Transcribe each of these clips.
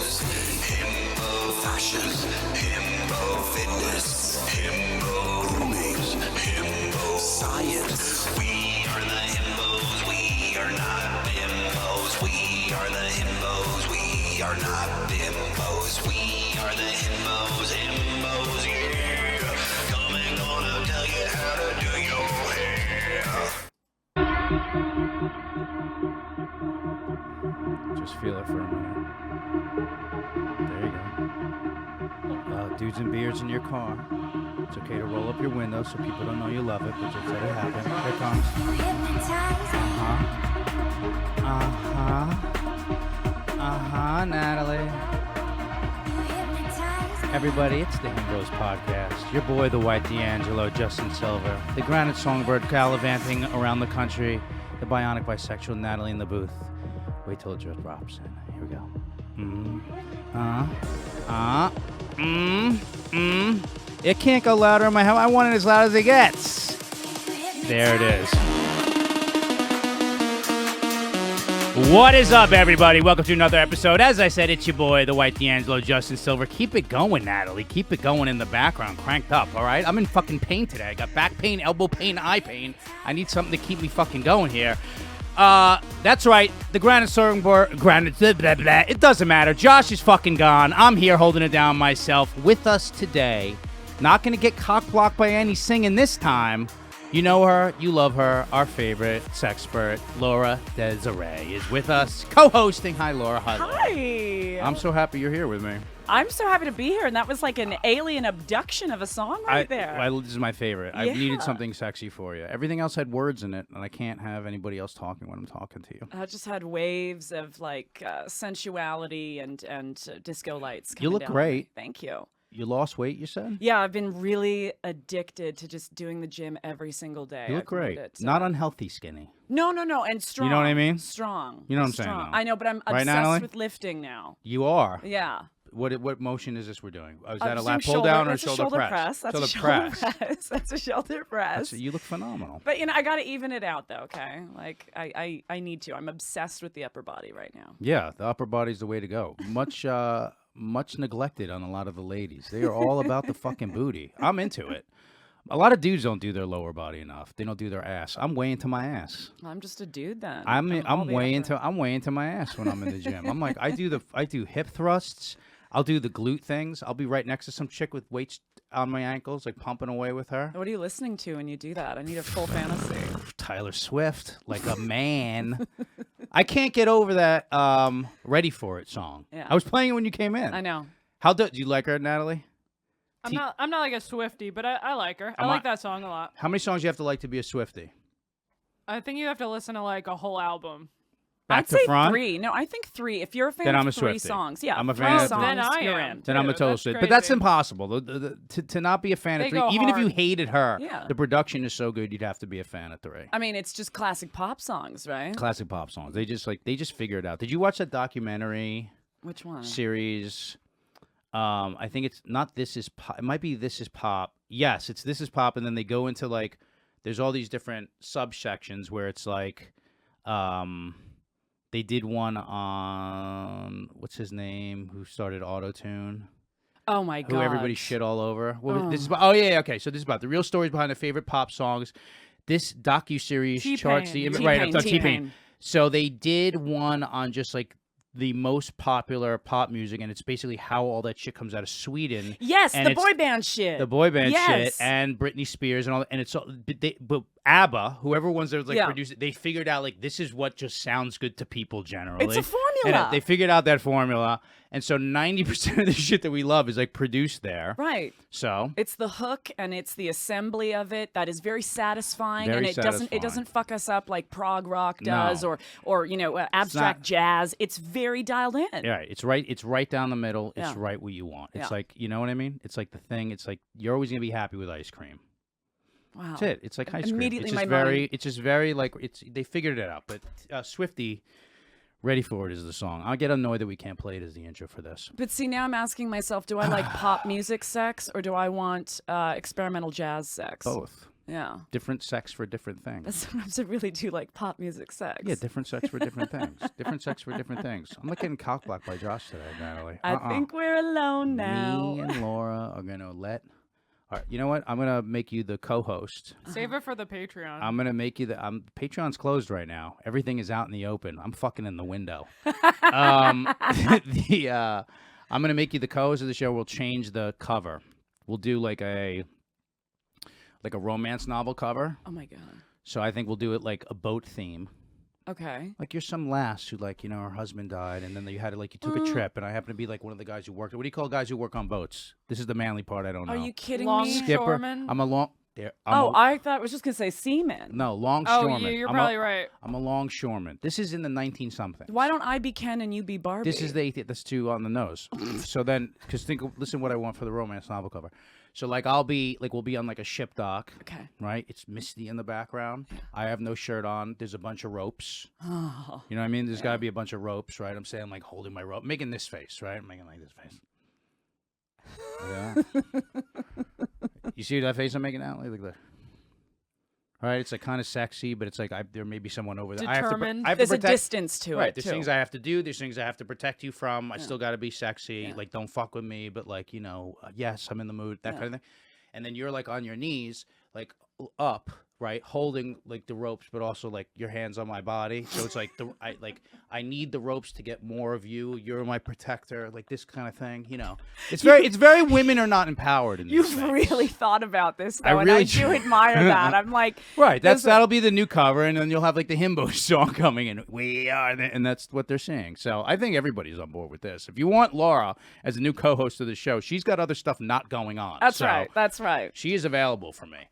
clothes, himbo fashion, himbo fitness, himbo grooming, himbo science. We are the himbos, we are not bimbos. We are the himbos, we are not bimbos. We are the himbos, himbos, yeah. Coming gonna tell you how to do your hair. Just feel it for a minute. There you go. Dudes and beards in your car. It's okay to roll up your window so people don't know you love it, but just let it happen. Here it comes. Natalie. Everybody, it's the Himbos podcast. Your boy, the White D'Angelo, Justin Silver, the Granite Songbird gallivanting around the country, the bionic bisexual Natalie in the booth. Wait till it just drops in. Here we go. It can't go louder in my house. I want it as loud as it gets. There it is. What is up, everybody? Welcome to another episode. As I said, it's your boy, the White D'Angelo, Justin Silver. Keep it going, Natalie. Keep it going in the background. Cranked up, all right? I'm in fucking pain today. I got back pain, elbow pain, eye pain. I need something to keep me fucking going here. That's right. The Granite Songbird, it doesn't matter. Josh is fucking gone. I'm here holding it down myself. With us today, not going to get cock-blocked by any singing this time. You know her, you love her, our favorite sexpert, Laura Desiree, is with us, co-hosting. Hi, Laura. Hi, Laura. Hi. I'm so happy you're here with me. I'm so happy to be here, and that was like an alien abduction of a song right there. This is my favorite. I needed something sexy for you. Everything else had words in it, and I can't have anybody else talking when I'm talking to you. I just had waves of like sensuality and disco lights. You look great. Thank you. You lost weight, you said? Yeah, I've been really addicted to just doing the gym every single day. You look great. Not unhealthy skinny. No, and strong. You know what I mean? Strong. You know what I'm saying, Strong. though. I know, but I'm obsessed Natalie? with lifting now. You are? Yeah. What motion is this we're doing? Is that a I'm lat doing pull down or that's shoulder press? That's a shoulder press. That's a shoulder press. You look phenomenal. But, I got to even it out, though, okay? Like, I need to. I'm obsessed with the upper body right now. Yeah, the upper body's the way to go. Much neglected on a lot of the ladies. They are all about the fucking booty. I'm into it. A lot of dudes don't do their lower body enough. They don't do their ass. I'm way into my ass. I'm just a dude then. I'm way into my ass when I'm in the gym. I'm like I do hip thrusts. I'll do the glute things. I'll be right next to some chick with weights on my ankles, like pumping away with her. What are you listening to when you do that? I need a full fantasy. Tyler Swift, like a man. I can't get over that Ready For It song. Yeah. I was playing it when you came in. I know. Do you like her, Natalie? I'm not like a Swiftie, but I like her. I like that song a lot. How many songs do you have to like to be a Swiftie? I think you have to listen to like a whole album. Back I'd to say front? 3. No, I think 3. If you're a fan Then I'm a of 3 Swiftie. songs, yeah, I'm a 3 fan of songs, Then I you're am. in. Then I'm a total That's shit. But that's crazy. impossible. To not be a fan of They 3, go even if you hard. hated her, Yeah. the production is so good you'd have to be a fan of 3. I mean, it's just classic pop songs, right? Classic pop songs. They just figure it out. Did you watch that documentary Which one? series? I think it's not This Is Pop. It might be This Is Pop. Yes, it's This Is Pop, and then they go into like there's all these different subsections where it's like they did one on what's his name who started Auto-Tune. Oh my god. Who everybody shit all over. This is about, okay. So this is about the real stories behind the favorite pop songs. This docuseries charts the T-Pain. right. It's T-Pain. T-Pain. So they did one on just like the most popular pop music, and it's basically how all that shit comes out of Sweden. Yes, and the boy band shit. The boy band shit, Yes. and Britney Spears and all, and it's all. But ABBA, whoever ones that like produced it, they figured out like this is what just sounds good to people generally. It's a formula. And they figured out that formula, and so 90% of the shit that we love is like produced there. Right. So It's the hook and it's the assembly of it that is very satisfying, Very and it satisfying. doesn't fuck us up like prog rock No. does or abstract jazz. It's very dialed in. yeah, it's right down the middle. It's Yeah. right what you want. It's Yeah. like, you know what I mean? It's like the thing. It's like you're always gonna be happy with ice cream. Wow. That's it. It's like ice cream. Immediately It's my just very. mind- It's just very like they figured it out. But Swiftie, Ready For It is the song. I'll get annoyed that we can't play it as the intro for this. But see, now I'm asking myself, do I like pop music sex or do I want experimental jazz sex? Both. Yeah. Different sex for different But things. sometimes I really do like pop music sex. Yeah, different sex for different things. Different sex for different things. I'm not getting cock-blocked by Josh today, Natalie. I think we're alone now. Me and Laura are going to let... All right, you know what? I'm going to make you the co-host. Save it for the Patreon. I'm going to make you the... Patreon's closed right now. Everything is out in the open. I'm fucking in the window. I'm going to make you the co-host of the show. We'll change the cover. We'll do like a romance novel cover. Oh my god. So I think we'll do it like a boat theme. Okay. Like you're some lass who her husband died and then you had to you took a trip and I happen to be like one of the guys who worked. What do you call guys who work on boats? This is the manly part I don't know. Are you kidding Long me? Skipper. Shoreman? I'm a long there. I thought I was just gonna say seaman. No, long Oh, shoreman. yeah, you're I'm probably right. I'm a longshoreman. This is in the 19-something. Why don't I be Ken and you be Barbie? This is that's too on the nose. So then, listen what I want for the romance novel cover. So we'll be on like a ship dock. Okay. Right? It's misty in the background. I have no shirt on. There's a bunch of ropes. Oh. You know what I mean? There's got to be a bunch of ropes, right? I'm saying like holding my rope, making this face, right? I'm making like this face. Yeah. You see that face I'm making now? Look at that. All right, it's like kind of sexy, but it's like there may be someone over there. Determined. I have to There's a protect, distance to right, it. there's too. things I have to do. There's things I have to protect you from. I Yeah. still got to be sexy. Yeah. Like, don't fuck with me, but yes, I'm in the mood. That Yeah. kind of thing. And then you're like on your knees, like up, right, holding like the ropes, but also like your hands on my body. So it's like I need the ropes to get more of you. You're my protector, like this kind of thing. It's very women are not empowered in these You've things. really thought about this, though, I and really I do try. admire that. I'm like, Right, there's a- that'll be the new cover, and then you'll have like the Himbos song coming, and and that's what they're saying. So I think everybody's on board with this. If you want Laura as a new co-host of the show, she's got other stuff not going on. That's so right. That's right. She is available for me.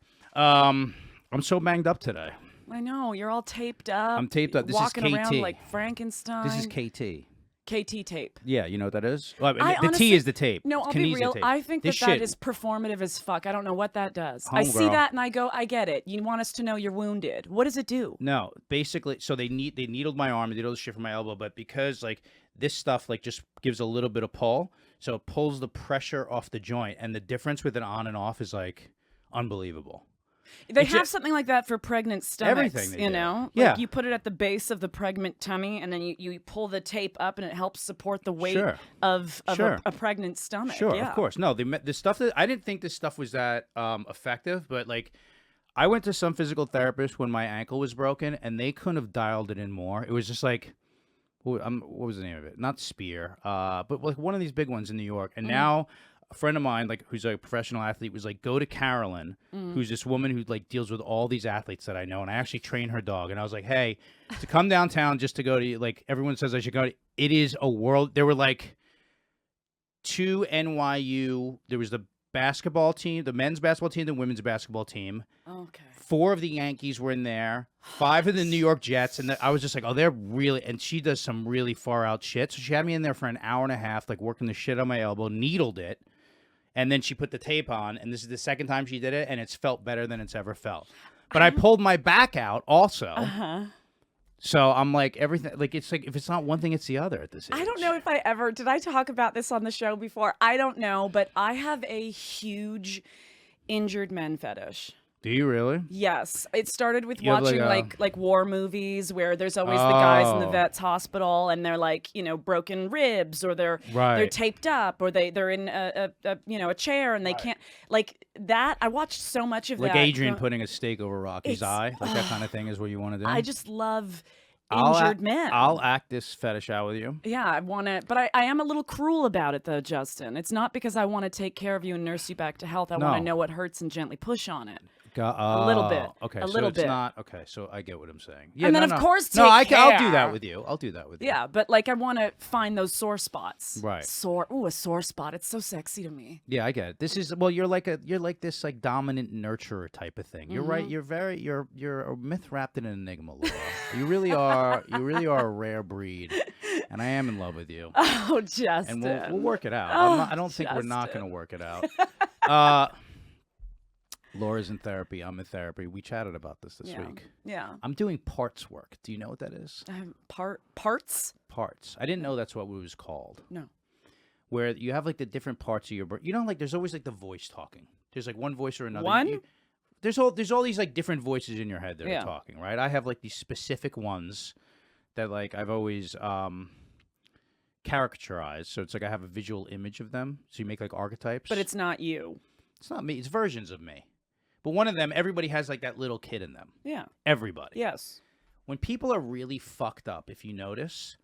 I'm so banged up today. I know you're all taped up. I'm taped up. This is walking around KT. like Frankenstein. This is KT. KT tape. Yeah, you know what that is? Well, the honestly, T is the tape. No, I'll Kinesia be real. tape. I think This that shit, is performative as fuck. I don't know what that does. I see Homegirl. that and I go, I get it. You want us to know you're wounded. What does it do? No, basically, so they needled my arm, they did all this shit from my elbow, but because like this stuff like just gives a little bit of pull, so it pulls the pressure off the joint, and the difference with it on and off is like unbelievable. They It's have a- something like that for pregnant stomachs. Everything they you do. know, Yeah. like you put it at the base of the pregnant tummy, and then you pull the tape up, and it helps support the weight Sure. of Sure. a pregnant stomach. Sure, yeah. of course. No, the stuff that I didn't think this stuff was that effective, but like I went to some physical therapist when my ankle was broken, and they couldn't have dialed it in more. It was just like, what was the name of it? Not Spear, but like one of these big ones in New York. And now a friend of mine, like who's a professional athlete, was like, go to Carolyn, who's this woman who like deals with all these athletes that I know, and I actually train her dog. And I was like, hey, to come downtown just to go to like everyone says I should go to. It is a world. There were like 2 NYU. There was the basketball team, the men's basketball team, the women's basketball team. Okay. 4 of the Yankees were in there. 5 of the New York Jets, and I was just like, oh, they're really. And she does some really far out shit. So she had me in there for an hour and a half, like working the shit on my elbow, needled it, and then she put the tape on. And this is the second time she did it, and it's felt better than it's ever felt. But I pulled my back out also. So I'm like everything. Like it's like if it's not one thing, it's the other at this age. I don't know if I ever did. I talk about this on the show before. I don't know, but I have a huge injured men fetish. Do you really? Yes, it started with You have, watching like, like war movies where there's always the guys in the Oh. vet's hospital and they're like broken ribs or they're Right. taped up or they're in a chair and they can't like that. I watched so much of Like that. Adrian putting a stake over Rocky's It's- eye, like that kind of thing is what you want to do. I just love I'll injured men. I'll act this fetish out with you. Yeah, I want to, but I am a little cruel about it, though, Justin. It's not because I want to take care of you and nurse you back to health. I want No. to know what hurts and gently push on it. A little bit. Okay, A so little it's bit. not okay. So I get what I'm saying. Yeah, And then, no, of no. course, no, take I'll do care. that with you. I'll do that with you. Yeah, but like I want to find those sore spots. Right. A sore spot. It's so sexy to me. Yeah, I get it. This is you're like this like dominant nurturer type of thing. You're right. You're a myth wrapped in an enigma, Laura. You really are. You really are a rare breed, and I am in love with you. Oh, Justin. And we'll work it out. Oh, I don't think we're not Justin. going to work it out. Laura's in therapy. I'm in therapy. We chatted about this yeah. week. Yeah. I'm doing parts work. Do you know what that is? Parts? Parts. I didn't know that's what it was called. No. Where you have like the different parts of your brain. You know, like there's always like the voice talking. There's like one voice or another. One? there's all these like different voices in your head that Yeah. are talking, right? I have like these specific ones that like I've always caricaturized. So it's like I have a visual image of them. So you make like archetypes. But it's not you. It's not me. It's versions of me. But one of them, everybody has like that little kid in them. Yeah. Everybody. Yes. When people are really fucked up, if you notice,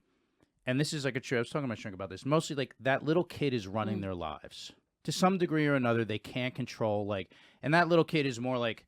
and this is like a true, I was talking to my shrink about this, mostly like that little kid is running their lives. To some degree or another, they can't control, like, and that little kid is more like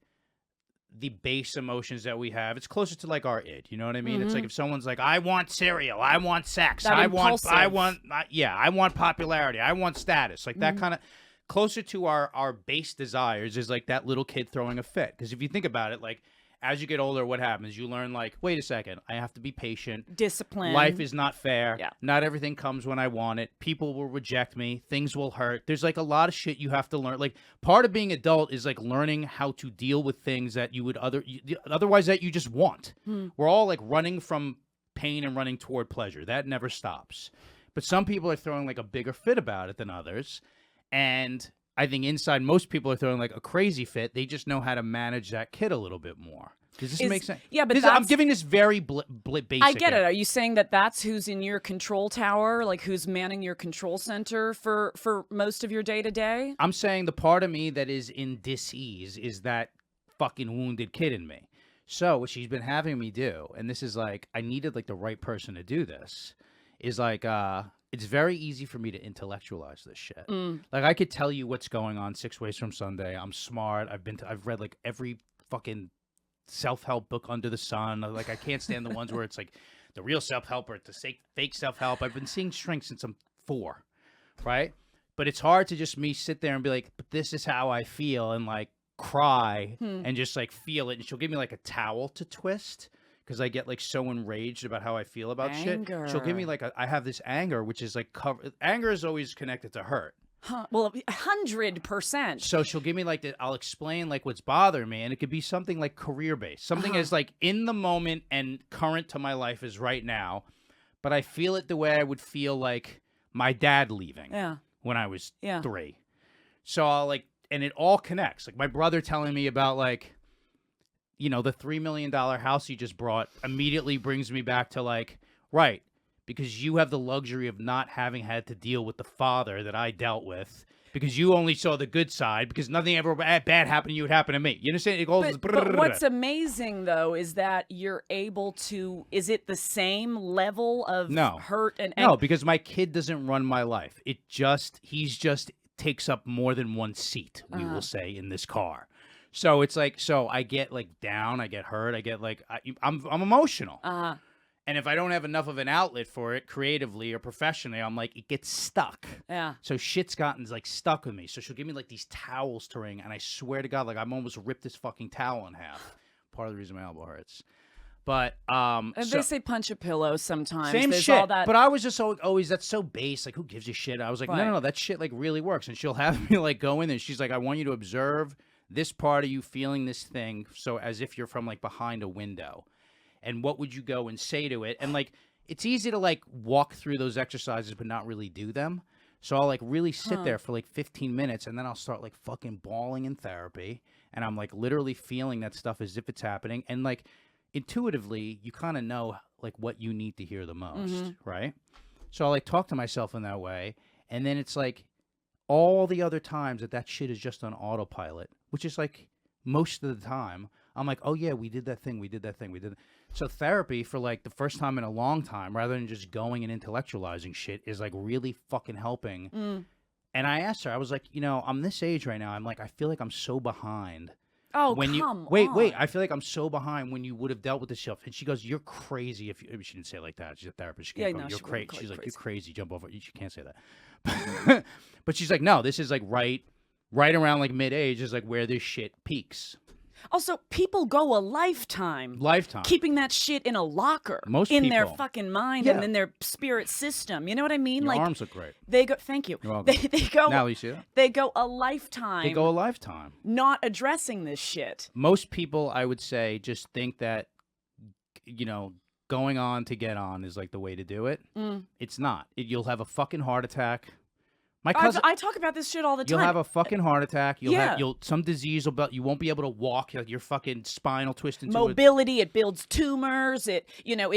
the base emotions that we have. It's closer to like our id, you know what I mean? It's like if someone's like, I want cereal, I want sex, That I impulsive. want popularity, I want status, like that kind of closer to our base desires is like that little kid throwing a fit. Because if you think about it, like as you get older, what happens? You learn like, wait a second, I have to be patient. Discipline. Life is not fair. Yeah. Not everything comes when I want it. People will reject me. Things will hurt. There's like a lot of shit you have to learn. Like part of being adult is like learning how to deal with things that you would otherwise that you just want. We're all like running from pain and running toward pleasure. That never stops. But some people are throwing like a bigger fit about it than others. And I think inside most people are throwing like a crazy fit. They just know how to manage that kid a little bit more. Does this make sense? Yeah, but I'm that's- giving this very basic. I get it. Are you saying that that's who's in your control tower, like who's manning your control center for most of your day to day? I'm saying the part of me that is in dis-ease is that fucking wounded kid in me. So what she's been having me do, and this is like I needed like the right person to do this, is like it's very easy for me to intellectualize this shit. Like I could tell you what's going on 6 Ways from Sunday. I'm smart. I've read like every fucking self-help book under the sun. Like I can't stand the ones where it's like the real self-help or it's the fake self-help. I've been seeing Shrink since I'm 4, right? But it's hard to just me sit there and be like, but this is how I feel, and like cry and just like feel it. And she'll give me like a towel to twist because I get like so enraged about how I feel about shit. She'll give me like I have this anger, which is like anger is always connected to hurt. Huh. Well, 100%. So she'll give me like I'll explain like what's bothering me, and it could be something like career based, something as like in the moment and current to my life is right now, but I feel it the way I would feel like my dad leaving when I was 3. So I'll like, and it all connects. Like my brother telling me about like, you know, the $3 million house he just brought immediately brings me back to like, right. Because you have the luxury of not having had to deal with the father that I dealt with, because you only saw the good side, because nothing ever bad happened to you would happen to me. You understand? It goes. But what's amazing though is that you're able to. Is it the same level of hurt and no? Because my kid doesn't run my life. He's just takes up more than one seat. We will say in this car. So it's like I get like down, I get hurt, I get like I'm emotional. And if I don't have enough of an outlet for it creatively or professionally, I'm like, it gets stuck. Yeah. So shit's gotten like stuck with me. So she'll give me like these towels to wring, and I swear to God, like I'm almost ripped this fucking towel in half. Part of the reason my elbow hurts. But they say punch a pillow sometimes. Same There's shit. all that... But I was just always that's so base. Like who gives a shit? I was like, no, that shit like really works. And she'll have me like go in there. She's like, I want you to observe this part of you feeling this thing, so as if you're from like behind a window. And what would you go and say to it? And like, it's easy to like walk through those exercises, but not really do them. So I'll like really sit there for like 15 minutes, and then I'll start like fucking bawling in therapy. And I'm like literally feeling that stuff as if it's happening. And like intuitively, you kind of know like what you need to hear the most, right? So I'll like talk to myself in that way. And then it's like all the other times that shit is just on autopilot, which is like most of the time. I'm like, oh yeah, we did that thing. So therapy for like the first time in a long time, rather than just going and intellectualizing shit, is like really fucking helping. And I asked her, I was like, you know, I'm this age right now. I'm like, I feel like I'm so behind. Oh, when come wait, on. I feel like I'm so behind when you would have dealt with this stuff. And she goes, you're crazy. If she didn't say it like that. She's a therapist. She can't go, you're crazy. She's like, you're crazy. Jump over. She can't say that. But she's like, no, this is like right around like mid-age is like where this shit peaks. Also, people go a lifetime keeping that shit in a locker. Most in people. Their fucking mind and in their spirit system. You know what I mean? Your like arms look great. They go. Thank you. You're welcome. They go. Now you see that? They go a lifetime. They go a lifetime. Not addressing this shit. Most people, I would say, just think that, you know, going on to get on is like the way to do it. It's not. You'll have a fucking heart attack My cousin, I talk about this shit all the time. you'll have a fucking heart attack. You'll Yeah. have some disease will you won't be able to walk. Like your fucking spine will twist into mobility. It builds tumors. It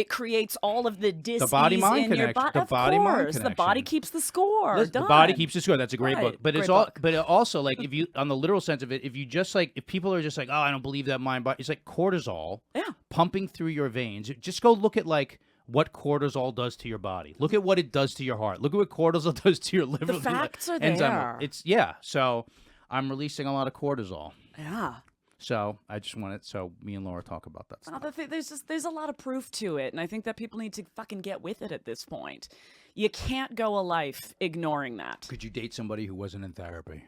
creates all of the dis-ease body-mind in your connection. body. The Of body-mind course, the connection. body keeps the score. Listen, Done. the body keeps the score. That's a great Right. book. But Great it's all. book. But it also, like, if you on the literal sense of it, if you just like, if people are just like, oh, I don't believe that mind body. It's like cortisol. Yeah. Pumping through your veins. Just go look at like what cortisol does to your body. Look at what it does to your heart. Look at what cortisol does to your liver. The facts are enzyme. there. So I'm releasing a lot of cortisol. Yeah. So I just wanted me and Laura talk about that stuff. There's a lot of proof to it, and I think that people need to fucking get with it at this point. You can't go a life ignoring that. Could you date somebody who wasn't in therapy?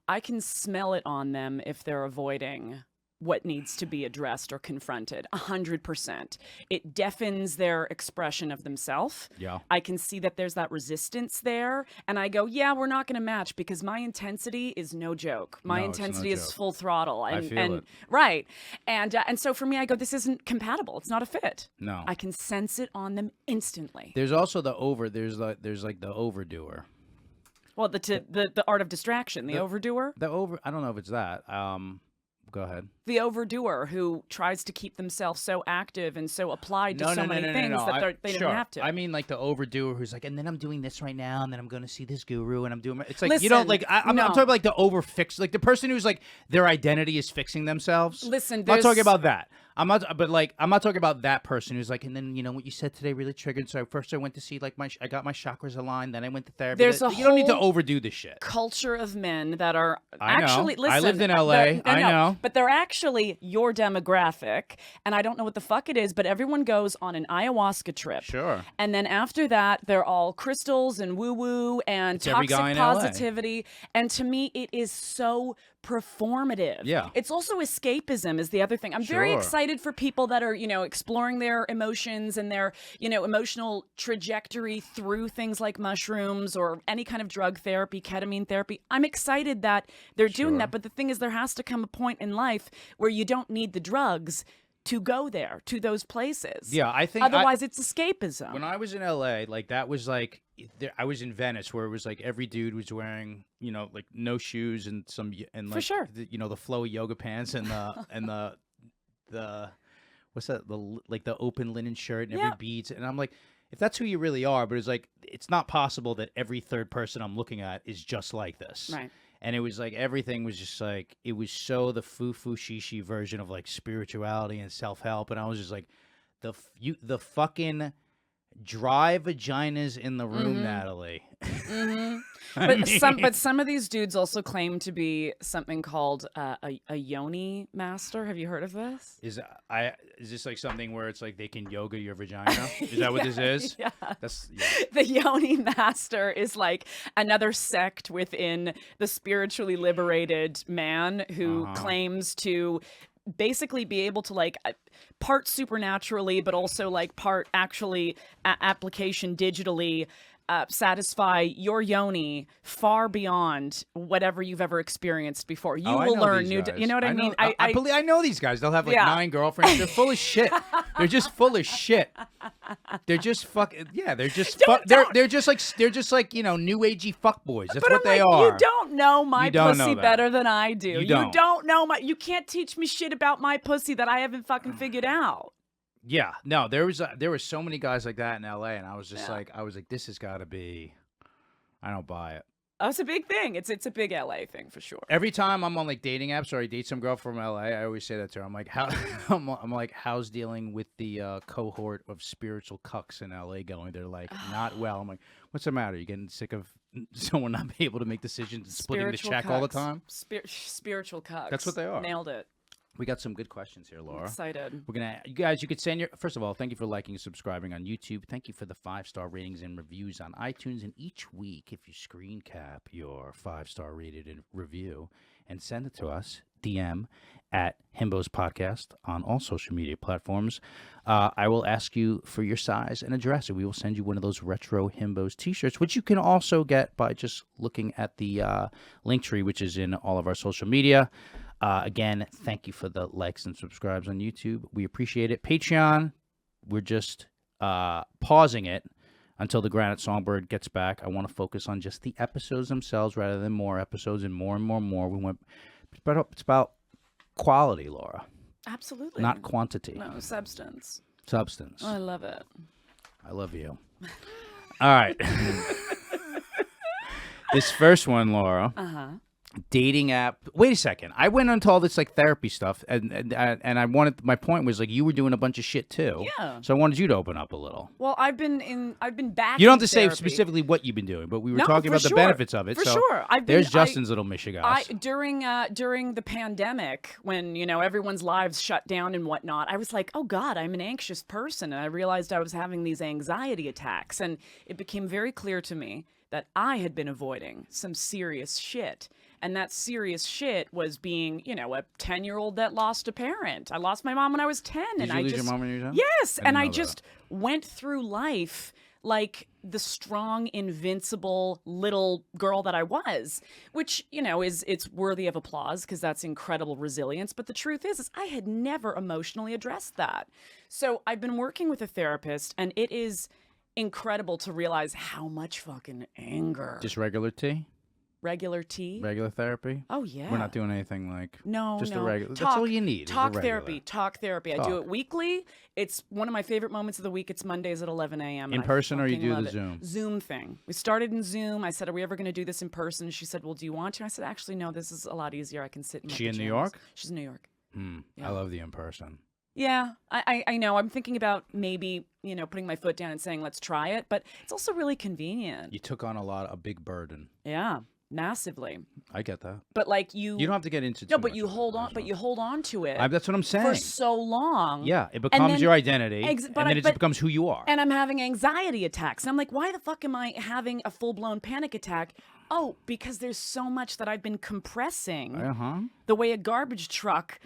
I can smell it on them if they're avoiding what needs to be addressed or confronted. 100%. It deafens their expression of themselves. Yeah. I can see that there's that resistance there, and I go, yeah, we're not going to match because my intensity is no joke. My No, it's no intensity is joke. full throttle. I feel it. Right. And so for me, I go, this isn't compatible. It's not a fit. No. I can sense it on them instantly. There's also there's like the overdoer. Well, the art of distraction, the overdoer. I don't know if it's that. Go ahead. The overdoer who tries to keep themselves so active and so applied to so many things that they sure. don't have to. I mean, like the overdoer who's like, and then I'm doing this right now, and then I'm going to see this guru, and I'm doing. It's like you Listen, don't like. I'm no. talking about like the overfix, like the person who's like their identity is fixing themselves. Listen, I'm not talking there's- about that. I'm not talking about that person who's like, and then what you said today really triggered. So first I went to see like I got my chakras aligned, then I went to therapy. There's a you don't need to whole overdo this shit. culture of men that are I know. actually listen. I lived in LA. I know. But they're actually your demographic, and I don't know what the fuck it is, but everyone goes on an ayahuasca trip. Sure. And then after that, they're all crystals and woo-woo and It's every toxic guy in LA. positivity. And to me, it is so performative. Yeah. It's also escapism is the other thing. I'm very Sure. excited for people that are, exploring their emotions and their, emotional trajectory through things like mushrooms or any kind of drug therapy, ketamine therapy. I'm excited that they're doing Sure. that. But the thing is, there has to come a point in life where you don't need the drugs to go there, to those places. Yeah, I think Otherwise, it's escapism. when I was in LA, like that was like I was in Venice where it was like every dude was wearing, like no shoes and like For sure. the flowy yoga pants and the what's that the open linen shirt and Yeah. every beads, and I'm like, if that's who you really are, but it's like it's not possible that every third person I'm looking at is just like this. Right. And it was like everything was just like it was so the foo-foo shishi version of like spirituality and self-help, and I was just like the fucking dry vaginas in the room, Natalie. But some of these dudes also claim to be something called a yoni master. Have you heard of this? Is this like something where it's like they can yoga your vagina? Is that what this is? Yeah. That's The yoni master is like another sect within the spiritually liberated man who claims to basically be able to like part supernaturally but also like part actually application digitally satisfy your yoni far beyond whatever you've ever experienced before. You will learn new. You know what I mean? I believe I know these guys. They'll have like Yeah. 9 girlfriends. They're full of shit. They're just full of shit. They're just fucking yeah. They're just they're just like new agey fuckboys. That's But what I'm they like, are. you don't know my You don't know pussy that. better than I do. You don't. know my. You can't teach me shit about my pussy that I haven't fucking figured out. Yeah, no, there were so many guys like that in LA, and I was just like, this has got to be. I don't buy it. Oh, it's a big thing. It's a big LA thing for sure. Every time I'm on like dating apps or I date some girl from LA, I always say that to her. I'm like, I'm like, how's dealing with the cohort of spiritual cucks in LA going? They're like, not well. I'm like, what's the matter? You getting sick of someone not being able to make decisions and splitting the check all the time? Spiritual cucks. That's what they are. Nailed it. We got some good questions here, Laura. Excited. We're gonna, you guys. You could send your. First of all, thank you for liking and subscribing on YouTube. Thank you for the 5-star ratings and reviews on iTunes. And each week, if you screen cap your 5-star rated review and send it to us, DM at Himbos Podcast on all social media platforms, I will ask you for your size and address, and we will send you one of those retro Himbos T-shirts, which you can also get by just looking at the link tree, which is in all of our social media. Again, thank you for the likes and subscribes on YouTube. We appreciate it. Patreon, we're just pausing it Until the Granite Songbird gets back, I want to focus on just the episodes themselves rather than more episodes and more and more and more. It's about quality, Laura. Absolutely. Not quantity. No, substance. Substance. I love it. I love you. All right. This first one, Laura. Dating app. Wait a second. I went into all this like therapy stuff, and I wanted. My point was like you were doing a bunch of shit too. Yeah. So I wanted you to open up a little. Well, I've been back. You don't have to in say therapy. specifically what you've been doing, but we were No, talking for about the sure. benefits of it. For so sure. There's Justin's little Michigas. During the pandemic, when everyone's lives shut down and whatnot, I was like, oh God, I'm an anxious person, and I realized I was having these anxiety attacks, and it became very clear to me that I had been avoiding some serious shit. And that serious shit was being, a 10-year-old that lost a parent. I lost my mom when I was 10. Did you lose your mom when you were 10? Yes. And I know just went through life like the strong, invincible little girl that I was, which, it's worthy of applause because that's incredible resilience. But the truth is I had never emotionally addressed that. So I've been working with a therapist, and it is incredible to realize how much fucking anger. Just regular tea? Regular tea? Regular therapy? Oh, yeah. We're not doing anything like just no. a regular. That's all you need. Talk is a regular. Talk therapy. I do it weekly. It's one of my favorite moments of the week. It's Mondays at 11 a.m. In person, or you do the it. Zoom? Zoom thing. We started in Zoom. I said, are we ever going to do this in person? She said, well, do you want to? I said, actually, no, this is a lot easier. I can sit in my She in New pajamas. York? She's in New York. I love the in person. Yeah, I know. I'm thinking about maybe, putting my foot down and saying, let's try it. But it's also really convenient. You took on a big burden. Yeah. Massively. I get that. But like you don't have to get into No, too but much you of it. hold on but you hold on to it. That's what I'm saying. For so long. Yeah, it becomes your identity, and then it just becomes who you are. And I'm having anxiety attacks. And I'm like, why the fuck am I having a full-blown panic attack? Oh, because there's so much that I've been compressing. The way a garbage truck,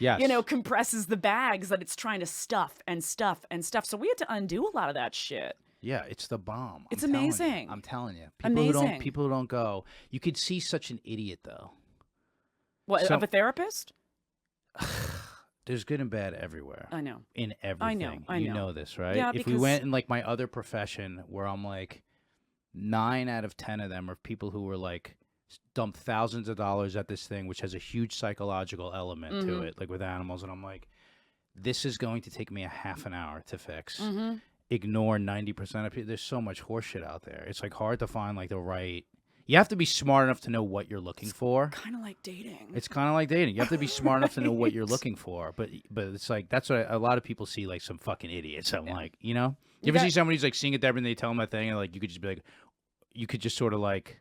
compresses the bags that it's trying to stuff and stuff and stuff. So we had to undo a lot of that shit. Yeah, it's the bomb. It's amazing. I'm telling you. People who don't go. You could see such an idiot though. What, of a therapist? There's good and bad everywhere. I know. In everything. I know. You know this, right? Yeah, if we went in like my other profession where I'm like 9 out of 10 of them are people who were like dumped thousands of dollars at this thing, which has a huge psychological element to it, like with animals. And I'm like, this is going to take me a half an hour to fix. Ignore 90% of people. There's so much horseshit out there. It's like hard to find like the right. You have to be smart enough to know what you're looking for. Kind of like dating. It's kind of like dating. You have to be smart enough to know what you're looking for. But it's like that's what a lot of people see, like some fucking idiots. I'm like, you ever see somebody who's like seeing a therapist and they tell them a thing and like you could just be like, you could just sort of like,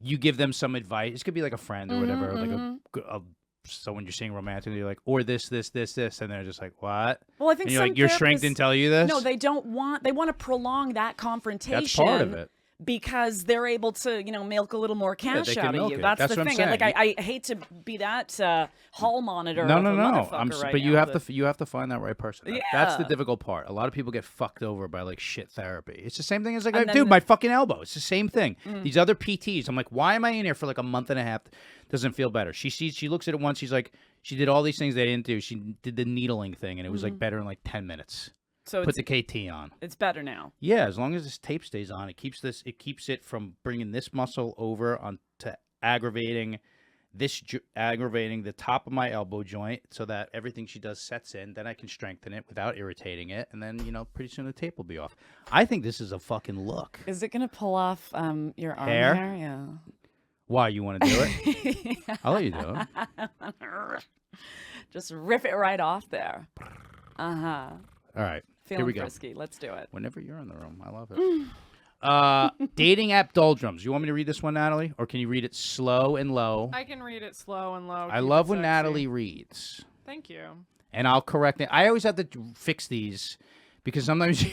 you give them some advice. It could be like a friend or whatever, like someone you're seeing romantically, you're like, or this, and they're just like, what? Well, I think and you're like, your shrink didn't tell you this? No, they want to prolong that confrontation. That's part of it. Because they're able to, milk a little more cash out of you. That's the what thing. I'm And, saying. I hate to be that hall monitor. No. Right but now, you have to find that right person. Yeah. That's the difficult part. A lot of people get fucked over by like shit therapy. It's the same thing as like, dude, my fucking elbow. It's the same thing. These other PTs. I'm like, why am I in here for like a month and a half? Doesn't feel better. She looks at it once. She's like, she did all these things they didn't do. She did the needling thing, and it was like better in like 10 minutes. So put the KT on. It's better now. Yeah, as long as this tape stays on, it keeps it from bringing this muscle over onto aggravating the top of my elbow joint, so that everything she does sets in. Then I can strengthen it without irritating it, and then pretty soon the tape will be off. I think this is a fucking look. Is it gonna pull off your arm hair? Yeah. Why, you want to do it? I'll let you do it. Just rip it right off there. All right. Feeling Here we go. frisky. Let's do it. Whenever you're in the room, I love it. Dating app doldrums. You want me to read this one, Natalie, or can you read it slow and low? I can read it slow and low. I love when Natalie reads. Thank you. And I'll correct it. I always have to fix these because sometimes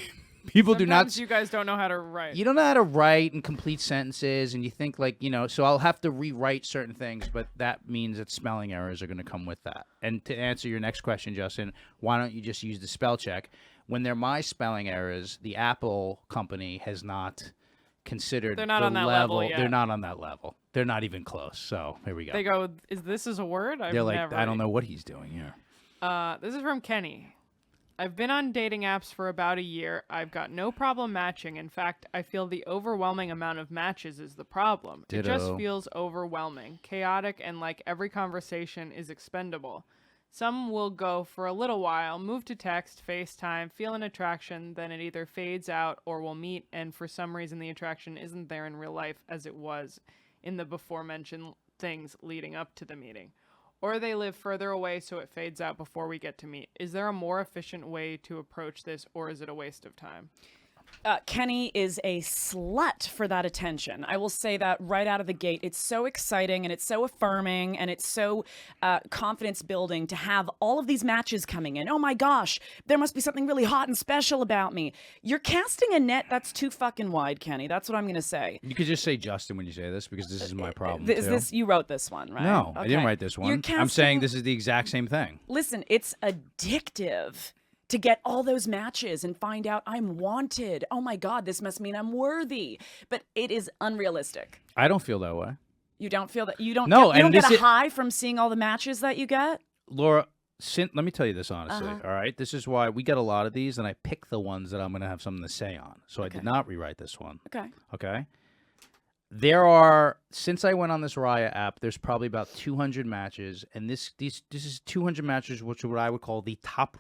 people do not. You guys don't know how to write. You don't know how to write and complete sentences, and you think like so I'll have to rewrite certain things, but that means that spelling errors are going to come with that. And to answer your next question, Justin, why don't you just use the spell check? When they're my spelling errors, the Apple company has not considered They're not the on that level yet. They're not on that level. They're not even close. So here we go. They go, is this a word? They're like, I don't know what he's doing here. This is from Kenny. I've been on dating apps for about a year. I've got no problem matching. In fact, I feel the overwhelming amount of matches is the problem. It just Ditto. feels overwhelming, chaotic, and like every conversation is expendable. Some will go for a little while, move to text, FaceTime, feel an attraction, then it either fades out or we'll meet, and for some reason the attraction isn't there in real life as it was in the before-mentioned things leading up to the meeting. Or they live further away so it fades out before we get to meet. Is there a more efficient way to approach this, or is it a waste of time? Kenny is a slut for that attention. I will say that right out of the gate. It's so exciting and it's so affirming and it's so confidence building to have all of these matches coming in. Oh my gosh, there must be something really hot and special about me. You're casting a net that's too fucking wide, Kenny. That's what I'm going to say. You could just say Justin when you say this because this is my problem. Is too. this you wrote this one, right? No, I didn't Okay. write this one. You're I'm saying casting- this is the exact same thing. Listen, it's addictive to get all those matches and find out I'm wanted. Oh my God, this must mean I'm worthy. But it is unrealistic. I don't feel that way. You don't feel that you don't No, get, you and don't get this a high from seeing all the matches that you get? Laura, let me tell you this honestly, Uh-huh. all right? This is why we get a lot of these, and I pick the ones that I'm going to have something to say on. So I Okay. did not rewrite this one, Okay. okay? There are, since I went on this Raya app, there's probably about 200 matches, and this is 200 matches, which are what I would call the top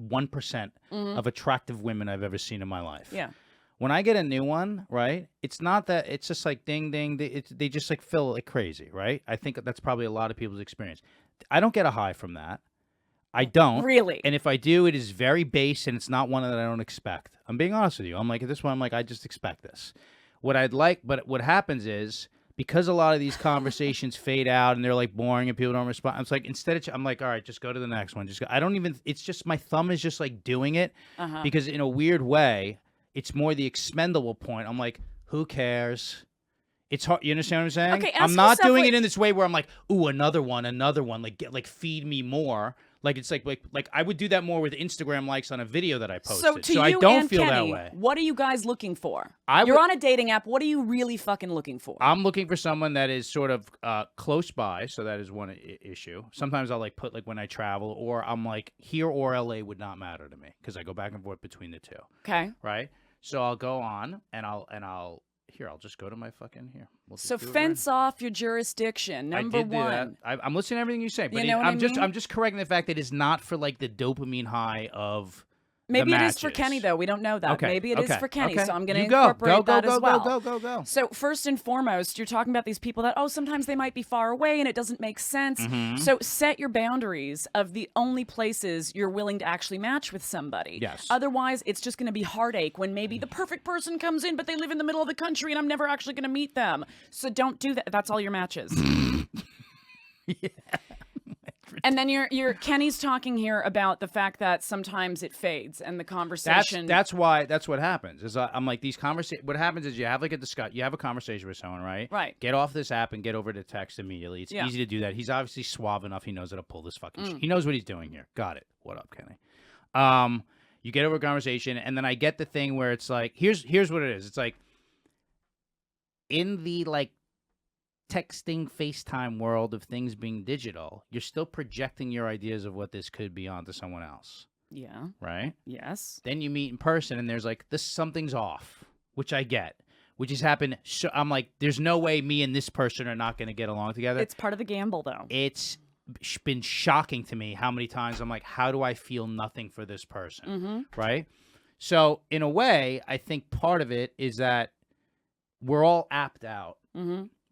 1% of attractive women I've ever seen in my life. Yeah. When I get a new one, right, it's not that, it's just like ding, ding, they just like fill like crazy, right? I think that's probably a lot of people's experience. I don't get a high from that. I don't. Really? And if I do, it is very base, and it's not one that I don't expect. I'm being honest with you. I'm like, at this one, I'm like, I just expect this. What I'd like, but what happens is, because a lot of these conversations fade out and they're like boring and people don't respond, I'm like, instead of, I'm like, all right, just go to the next one. Just go. I don't even, it's just, my thumb is just like doing it because in a weird way, it's more the expendable point. I'm like, who cares? It's hard. You understand what I'm saying? Okay, ask I'm not yourself, doing like- it in this way where I'm like, ooh, another one, like feed me more. Like it's like I would do that more with Instagram likes on a video that I posted. So to you I don't and feel Kenny, that way. what are you guys looking for? I You're would- on a dating app. What are you really fucking looking for? I'm looking for someone that is sort of close by, so that is one issue. Sometimes I'll like put like when I travel, or I'm like here or LA would not matter to me because I go back and forth between the two, Okay. right? So I'll go on and I'll just go to my fucking here. We'll just So do it fence off your jurisdiction. Number I did do one. that. I'm listening to everything you say, but You know what I I'm just mean? I'm just correcting the fact that it's not for like the dopamine high of. Maybe the it is for matches. Kenny, though. We don't know that. Okay. Maybe it is okay, for Kenny, okay. so I'm going to You go. incorporate Go, that go, as well. Go. So first and foremost, you're talking about these people that, sometimes they might be far away and it doesn't make sense. Mm-hmm. So set your boundaries of the only places you're willing to actually match with somebody. Yes. Otherwise, it's just going to be heartache when maybe the perfect person comes in, but they live in the middle of the country and I'm never actually going to meet them. So don't do that. That's all your matches. And then you're Kenny's talking here about the fact that sometimes it fades and the conversation. That's what happens. Is I'm like these conversations. What happens is you have like you have a conversation with someone, right? Right. Get off this app and get over to text immediately. It's Yeah. easy to do that. He's obviously suave enough. He knows how to pull this fucking shit. He knows what he's doing here. Got it. What up, Kenny? You get over a conversation, and then I get the thing where it's like, here's what it is. It's like in the like texting FaceTime world of things being digital, you're still projecting your ideas of what this could be onto someone else, Yeah. right? Yes. Then you meet in person, and there's like, something's off, which I get, which has happened. I'm like, there's no way me and this person are not going to get along together. It's part of the gamble, though. It's been shocking to me how many times I'm like, how do I feel nothing for this person, right? So in a way, I think part of it is that we're all apped out.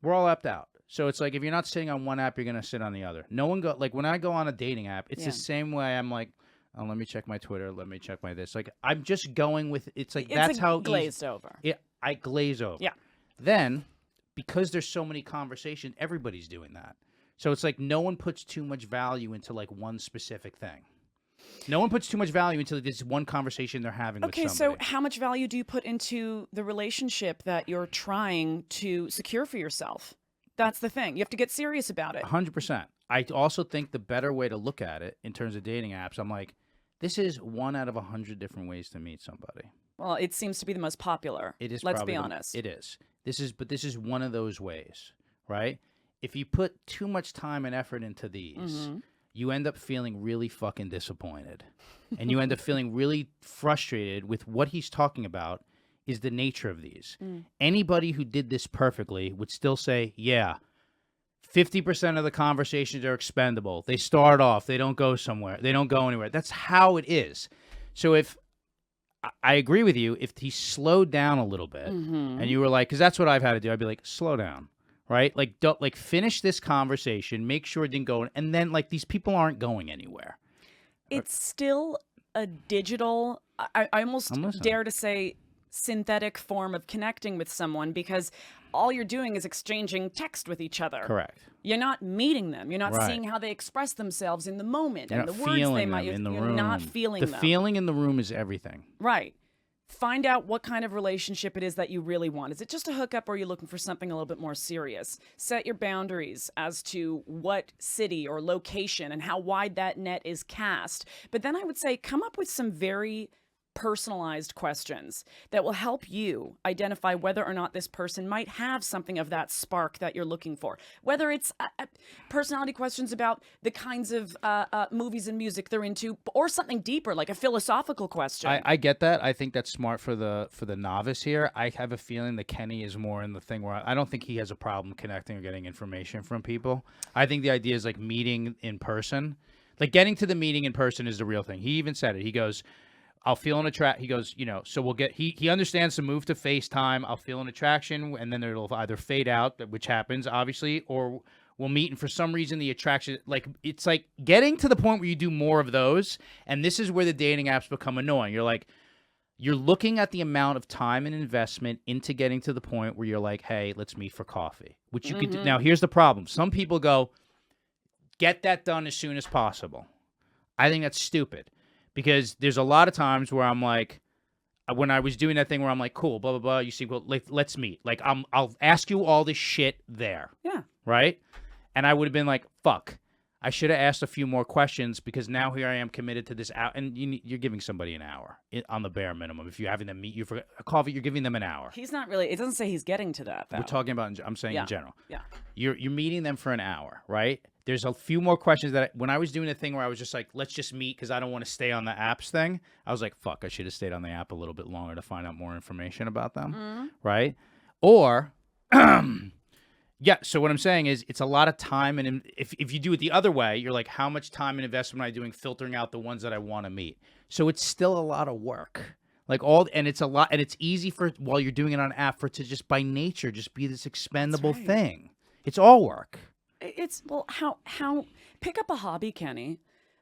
We're all apped out. So it's like if you're not sitting on one app, you're gonna sit on the other. No one like when I go on a dating app, it's Yeah. the same way. I'm like, oh, let me check my Twitter. Let me check my this. Like I'm just going with. It's like It's that's how glazed over. I glaze over. Yeah. Then because there's so many conversations, everybody's doing that. So it's like no one puts too much value into like one specific thing. No one puts too much value into this one conversation they're having Okay, with so somebody. how much value do you put into the relationship that you're trying to secure for yourself? That's the thing. You have to get serious about it. 100%. I also think the better way to look at it in terms of dating apps, I'm like, this is 1 out of 100 different ways to meet somebody. Well, it seems to be the most popular. It is. Let's probably be honest. It is. This is one of those ways, right? If you put too much time and effort into these, you end up feeling really fucking disappointed. And you end up feeling really frustrated with what he's talking about is the nature of these. Anybody who did this perfectly would still say, yeah, 50% of the conversations are expendable. They start off, they don't go somewhere, they don't go anywhere. That's how it is. So if I agree with you, if he slowed down a little bit and you were like, because that's what I've had to do, I'd be like, slow down, right? Like, don't, like, finish this conversation, make sure it didn't go, and then, like, these people aren't going anywhere. It's still a digital, I almost dare to say, synthetic form of connecting with someone, because all you're doing is exchanging text with each other. Correct. You're not meeting them. You're not Right. seeing how they express themselves in the moment You're and not the words they feeling might them use. in the You're room. not feeling the them. feeling in the room is everything. Right. Find out what kind of relationship it is that you really want. Is it just a hookup, or are you looking for something a little bit more serious? Set your boundaries as to what city or location and how wide that net is cast. But then I would say come up with some very personalized questions that will help you identify whether or not this person might have something of that spark that you're looking for. Whether it's personality questions about the kinds of movies and music they're into, or something deeper like a philosophical question. I get that. I think that's smart for the novice here. I have a feeling that Kenny is more in the thing where I don't think he has a problem connecting or getting information from people. I think the idea is like meeting in person. Like getting to the meeting in person is the real thing. He even said it. He goes, I'll feel an attraction. He goes, so we'll get, he understands the move to FaceTime. I'll feel an attraction, and then it'll either fade out, which happens, obviously, or we'll meet, and for some reason the attraction, like, it's like getting to the point where you do more of those, and this is where the dating apps become annoying. You're like, you're looking at the amount of time and investment into getting to the point where you're like, hey, let's meet for coffee, which you could do. Now, here's the problem. Some people go, get that done as soon as possible. I think that's stupid. Because there's a lot of times where I'm like, when I was doing that thing where I'm like, cool, blah, blah, blah. You see, well, let's meet. Like, I'll ask you all this shit there. Yeah. Right? And I would have been like, fuck. I should have asked a few more questions, because now here I am committed to this hour. And you're giving somebody an hour on the bare minimum. If you're having them meet you for a coffee, you're giving them an hour. He's not really, it doesn't say he's getting to that, though. We're talking about, I'm saying in general. Yeah. You're meeting them for an hour, right? There's a few more questions that when I was doing a thing where I was just like, let's just meet because I don't want to stay on the apps thing. I was like, fuck, I should have stayed on the app a little bit longer to find out more information about them, right? Or, yeah, so what I'm saying is it's a lot of time. And if you do it the other way, you're like, how much time and investment am I doing filtering out the ones that I want to meet? So it's still a lot of work. And it's a lot, and it's easy for, while you're doing it on an app, for it to just by nature just be this expendable thing. It's all work. It's, well, how pick up a hobby, Kenny.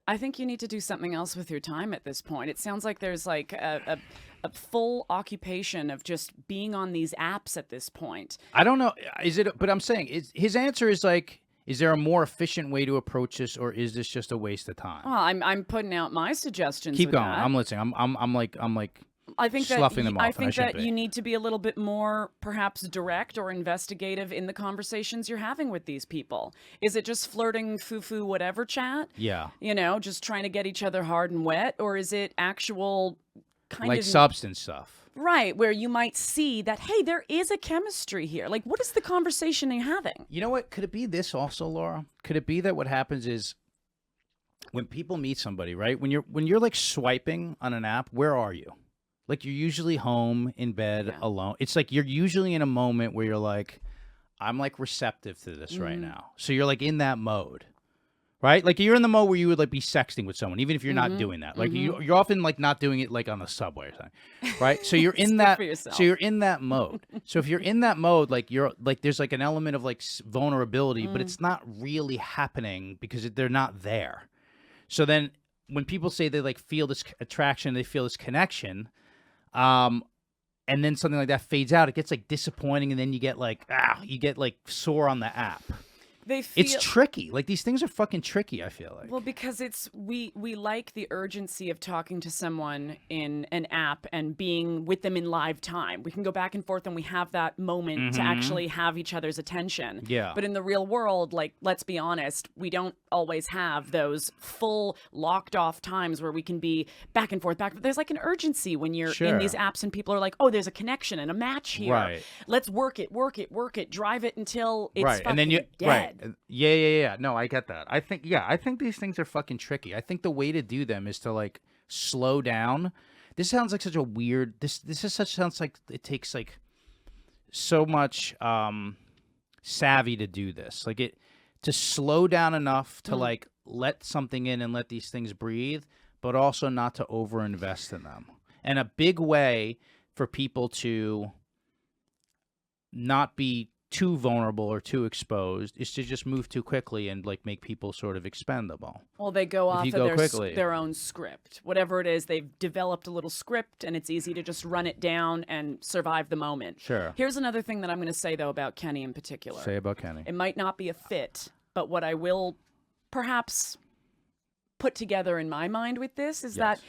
I think you need to do something else with your time at this point. It sounds like there's like a full occupation of just being on these apps at this point. I don't know. But I'm saying his answer is like, is there a more efficient way to approach this, or is this just a waste of time? Well, I'm putting out my suggestions. Keep with going. that. I'm listening. I'm like I think sloughing them off. I think that be. you need to be a little bit more, perhaps, direct or investigative in the conversations you're having with these people. Is it just flirting, foo-foo, whatever chat? Yeah. Just trying to get each other hard and wet, or is it actual kind like of substance stuff? Right, where you might see that, hey, there is a chemistry here. Like, what is the conversation you're having? You know what? Could it be this also, Laura? Could it be that what happens is when people meet somebody, right? When you're like swiping on an app, where are you? Like, you're usually home in bed alone. It's like you're usually in a moment where you're like, I'm like receptive to this right now. So you're like in that mode, right? Like you're in the mode where you would like be sexting with someone, even if you're not doing that. Like you're often like not doing it like on the subway or something, right? So you're in that. So you're in that mode. So if you're in that mode, like you're like there's like an element of like vulnerability, but it's not really happening because they're not there. So then when people say they like feel this attraction, they feel this connection. And then something like that fades out, it gets like disappointing, and then you get like sore on the app. It's tricky. Like these things are fucking tricky, I feel like. Well, because we like the urgency of talking to someone in an app and being with them in live time. We can go back and forth and we have that moment to actually have each other's attention. Yeah. But in the real world, like, let's be honest, we don't always have those full locked off times where we can be back and forth. There's like an urgency when you're in these apps and people are like, oh, there's a connection and a match here. Right. Let's work it, drive it until it's right. And then dead. dead. Yeah. No, I get that. I think these things are fucking tricky. I think the way to do them is to like slow down. This sounds like such a weird. Sounds like it takes like so much savvy to do this. Like to slow down enough to like let something in and let these things breathe, but also not to overinvest in them. And a big way for people to not be too vulnerable or too exposed is to just move too quickly and like make people sort of expendable. Well, they go off you of go their own script. Whatever it is, they've developed a little script, and it's easy to just run it down and survive the moment. Sure. Here's another thing that I'm going to say, though, about Kenny in particular. Say about Kenny. It might not be a fit, but what I will perhaps put together in my mind with this is that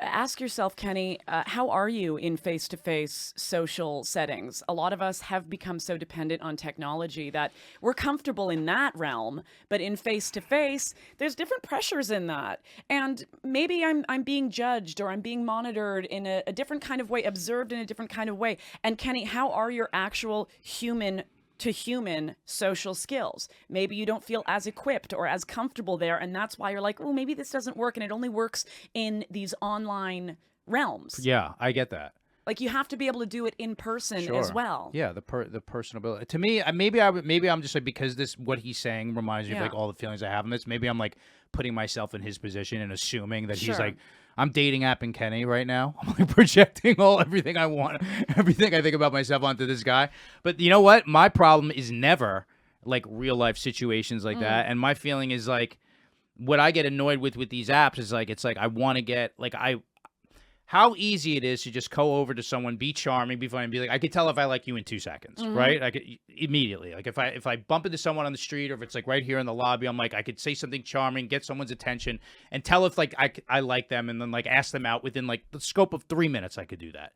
ask yourself, Kenny, how are you in face-to-face social settings? A lot of us have become so dependent on technology that we're comfortable in that realm, but in face-to-face, there's different pressures in that. And maybe I'm being judged or I'm being monitored in a different kind of way, observed in a different kind of way. And Kenny, how are your actual human to human social skills? Maybe you don't feel as equipped or as comfortable there, and that's why you're like, oh, maybe this doesn't work, and it only works in these online realms. Yeah, I get that. Like, you have to be able to do it in person as well. Yeah, the personability. To me, maybe I'm just like, because what he's saying reminds me of like all the feelings I have in this. Maybe I'm like putting myself in his position and assuming that he's like, I'm dating apping Kenny right now. I'm like projecting everything I want, everything I think about myself onto this guy. But you know what? My problem is never like real life situations like that. And my feeling is like, what I get annoyed with these apps is like, it's like I want to get like how easy it is to just go over to someone, be charming, be funny, and be like, I could tell if I like you in 2 seconds, right? I could immediately. Like if I bump into someone on the street or if it's like right here in the lobby, I'm like, I could say something charming, get someone's attention, and tell if like I like them, and then like ask them out within like the scope of 3 minutes. I could do that.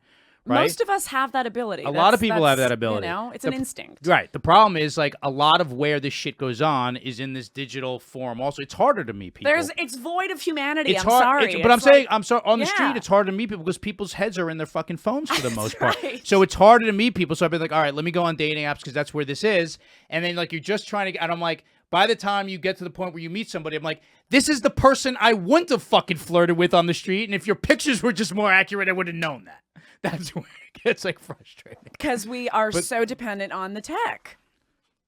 Right? Most of us have that ability. A lot of people have that ability. You know, it's an instinct. Right. The problem is like a lot of where this shit goes on is in this digital form. Also, it's harder to meet people. It's void of humanity. It's I'm hard, sorry. But I'm saying, like, I'm sorry, on the street, it's harder to meet people because people's heads are in their fucking phones for the most part. Right. So it's harder to meet people. So I've been like, all right, let me go on dating apps because that's where this is. And then like you're just trying to, and I'm like, by the time you get to the point where you meet somebody, I'm like, this is the person I wouldn't have fucking flirted with on the street. And if your pictures were just more accurate, I would have known that. That's where it gets like frustrating. Because we are so dependent on the tech.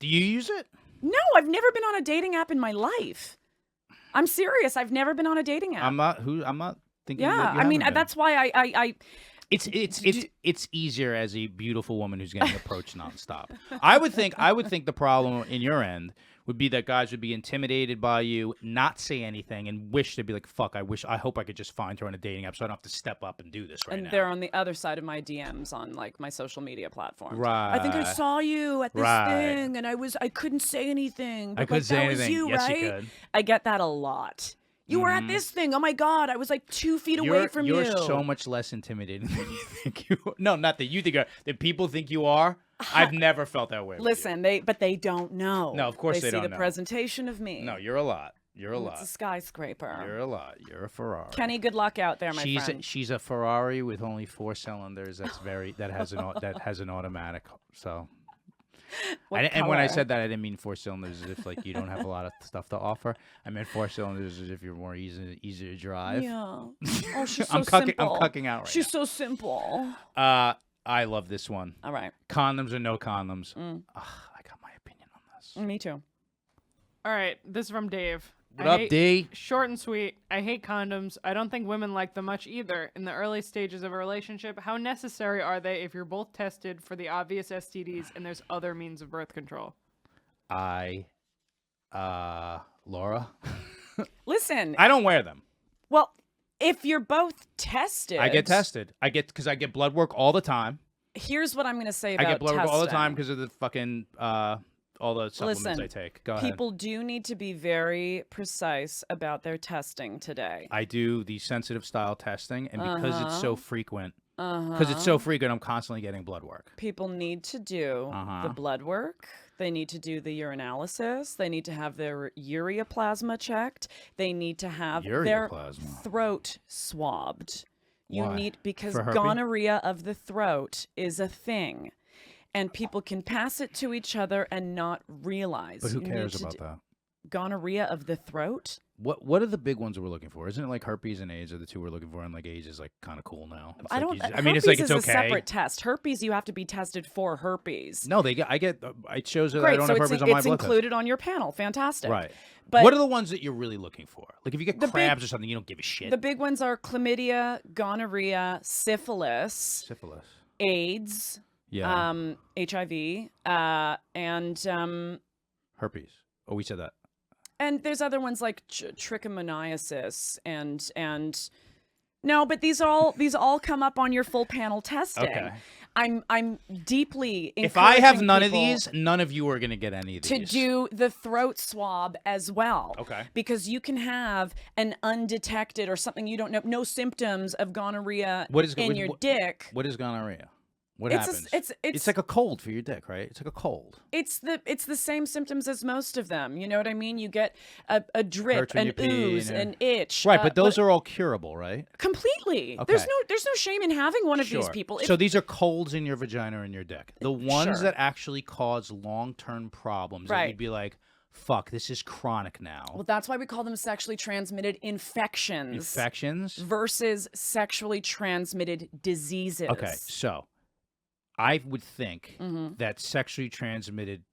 Do you use it? No, I've never been on a dating app in my life. I'm serious. I've never been on a dating app. I'm not thinking. Yeah, I mean, that's why I It's easier as a beautiful woman who's getting approached nonstop. I would think the problem in your end would be that guys would be intimidated by you, not say anything, and wish they'd be like, fuck, I hope I could just find her on a dating app so I don't have to step up and do this right now. And they're on the other side of my DMs on like my social media platforms. Right. I think I saw you at this thing and I couldn't say anything. But I couldn't say that anything. Was you, Yes, right? you could. I get that a lot. You were at this thing. Oh my God. I was like 2 feet away from you. You're so much less intimidating than you think you are. No, not that you think you are. That people think you are. I've never felt that way. Listen, but they don't know. No, of course they don't see the know. presentation of me. No, you're a lot. You're a lot. It's a skyscraper. You're a lot. You're a Ferrari. Kenny, good luck out there, my friend. She's a Ferrari with only 4 cylinders. That has an automatic. So. And when I said that, I didn't mean 4 cylinders as if like you don't have a lot of stuff to offer. I meant 4 cylinders as if you're more easy to drive. Yeah. Oh, she's so I'm simple. I'm cucking out right She's now. so simple. I love this one. All right. Condoms or no condoms? I got my opinion on this. Me too. All right, this is from Dave. What up, D? Short and sweet. I hate condoms. I don't think women like them much either. In the early stages of a relationship, how necessary are they if you're both tested for the obvious STDs and there's other means of birth control? Laura? Listen. I don't wear them. Well, if you're both tested. I get tested. Because I get blood work all the time. Here's what I'm going to say about I get blood work all the testing. time because of the fucking... all the supplements I take. Go ahead. People do need to be very precise about their testing today. I do the sensitive style testing, and because it's so frequent, I'm constantly getting blood work. People need to do the blood work. They need to do the urinalysis. They need to have their urea plasma checked. They need to have their throat swabbed. Why? Because For herpes? gonorrhea of the throat is a thing. and people can pass it to each other and not realize. But who You need cares to about that? Gonorrhea of the throat? What are the big ones that we're looking for? Isn't it like herpes and AIDS are the two we're looking for? And like AIDS is like kind of cool now. It's I like don't. easy- Herpes it's like it's is okay. a separate test. Herpes, you have to be tested for herpes. No, I get. It shows that I Great, don't so have it's, herpes on my it's blood test. included on your panel. Fantastic. Right. But what are the ones that you're really looking for? Like if you get The big- crabs or something, you don't give a shit. the big ones are chlamydia, gonorrhea, syphilis, Syphilis. AIDS, Yeah. HIV, and Herpes. Oh, we said that. and there's other ones like trichomoniasis and no, but these all come up on your full panel testing. Okay. I'm deeply If I have encouraging none of people these, none of you are going to get any of to these. do the throat swab as well. Okay. Because you can have an undetected or something you don't know, no symptoms of gonorrhea in your dick. What is gonorrhea? What It's a- happens? it's like a cold for your dick, right? It's like a cold. It's the same symptoms as most of them. You know what I mean? You get a drip, Hurts when an you pee, ooze, and an itch. Right, but those are all curable, right? completely. Okay. There's no shame in having one of these Sure. people. So these are colds in your vagina and your dick. The ones Sure. that actually cause long-term problems that Right. you'd be like, fuck, this is chronic now. Well, that's why we call them sexually transmitted infections Infections? versus sexually transmitted diseases. Okay, so I would think Mhm. that sexually transmitted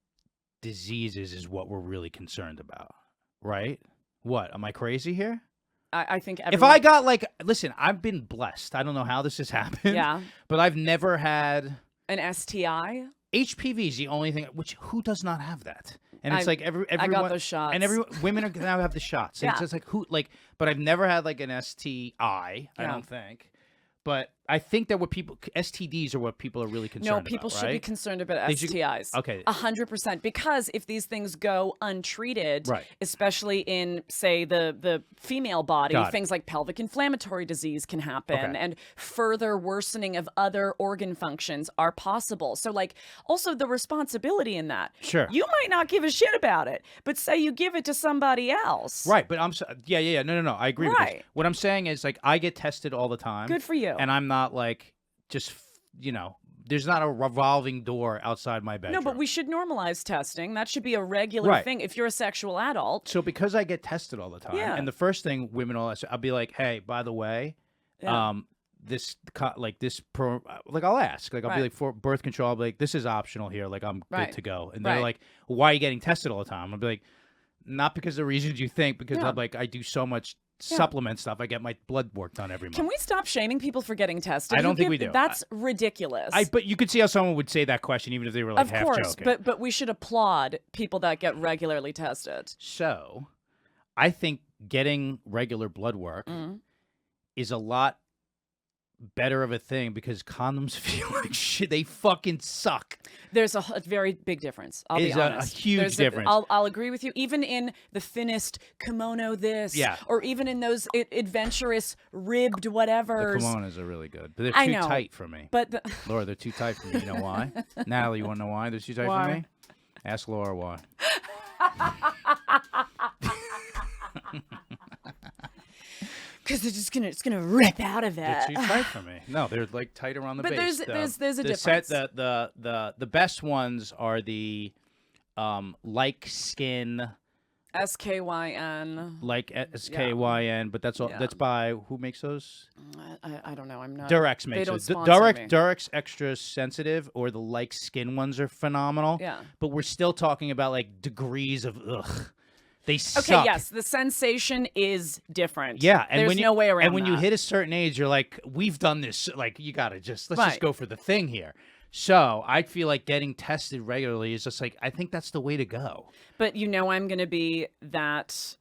diseases is what we're really concerned about, right? What? Am I crazy here? I think If I got listen, I've been blessed. I don't know how this has happened. Yeah. But I've never had an STI. HPV is the only thing. Who does not have that? And it's I- like everyone. I got those shots. And women are now have the shots. Yeah. It's just like but I've never had like an STI. I Yeah. don't think. But I think that STDs are what people are really concerned No, about. people should be right? concerned about They should- STIs. okay. 100%. Because if these things go untreated, Right. especially in, say, the female body, Got it. things like pelvic inflammatory disease can happen, Okay. and further worsening of other organ functions are possible. So, also the responsibility in that. Sure. You might not give a shit about it, but say you give it to somebody else. Right, but yeah. No. I agree with Right. this. What I'm saying is I get tested all the time. Good for you. And I'm not just there's not a revolving door outside my bedroom. No, but we should normalize testing. That should be a regular Right. thing if you're a sexual adult. So because I get tested all the time, Yeah. and the first thing women will ask, I'll be like, hey, by the way, Yeah. I'll ask, I'll be Right. like, for birth control, I'll be like, this is optional here, I'm Right. good to go. And they're Right. like, why are you getting tested all the time? I'll be like, not because of the reasons you think, because Yeah. I do so much Yeah. supplement stuff. I get my blood work done every month. Can we stop shaming people for getting tested? I don't think we do. That's ridiculous. But you could see how someone would say that question even if they were like of half course, joking. but we should applaud people that get regularly tested. So, I think getting regular blood work Mm. is a lot better of a thing because condoms feel like shit. They fucking suck. There's a very big difference. I'll be Is a honest. huge There's difference. I'll agree with you. Even in the thinnest kimono, Yeah. or even in those adventurous ribbed The whatevers. kimonos are really good, but they're I too know. tight for me. But the, Laura, they're too tight for me. You know why? Natalie, you want to know why they're too tight for Why? me? Ask Laura why. because it's gonna rip out of They're it. too tight for me. No, they're tight around the But base. there's a the difference. The best ones are the like skin. SKYN. Like SKYN, but that's all. Yeah. That's by who makes those? I don't know. I'm not. Durex they makes don't those. sponsor me. Durex Extra Sensitive or the like skin ones are phenomenal. Yeah. But we're still talking about degrees of ugh. They suck. Okay, yes, the sensation is different. Yeah, and there's when you, no way around And when you that. hit a certain age, you're like, we've done this. You gotta let's just Right. go for the thing here. So I feel like getting tested regularly is just I think that's the way to go. But I'm going to be that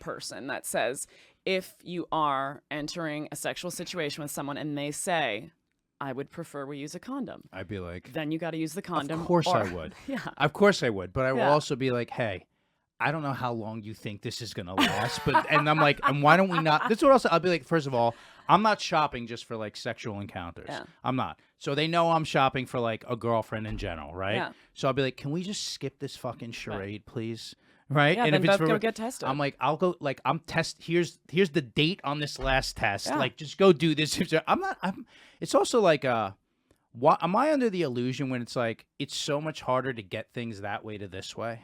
person that says, if you are entering a sexual situation with someone and they say, I would prefer we use a condom, I'd be like, then you got to use the condom. of course I or- would. Yeah. Of course I would. But I will Yeah. also be like, hey, I don't know how long you think this is gonna last, and I'm like, and why don't we not? This is what else I'll be like. First of all, I'm not shopping just for sexual encounters. Yeah. I'm not. So they know I'm shopping for a girlfriend in general, right? Yeah. So I'll be like, can we just skip this fucking charade, please? Right? Yeah, and then if it's both for, go get tested. I'm like, I'll go. I'm test. Here's the date on this last test. Yeah. Just go do this. I'm not. It's also am I under the illusion when it's like it's so much harder to get things that way to this way?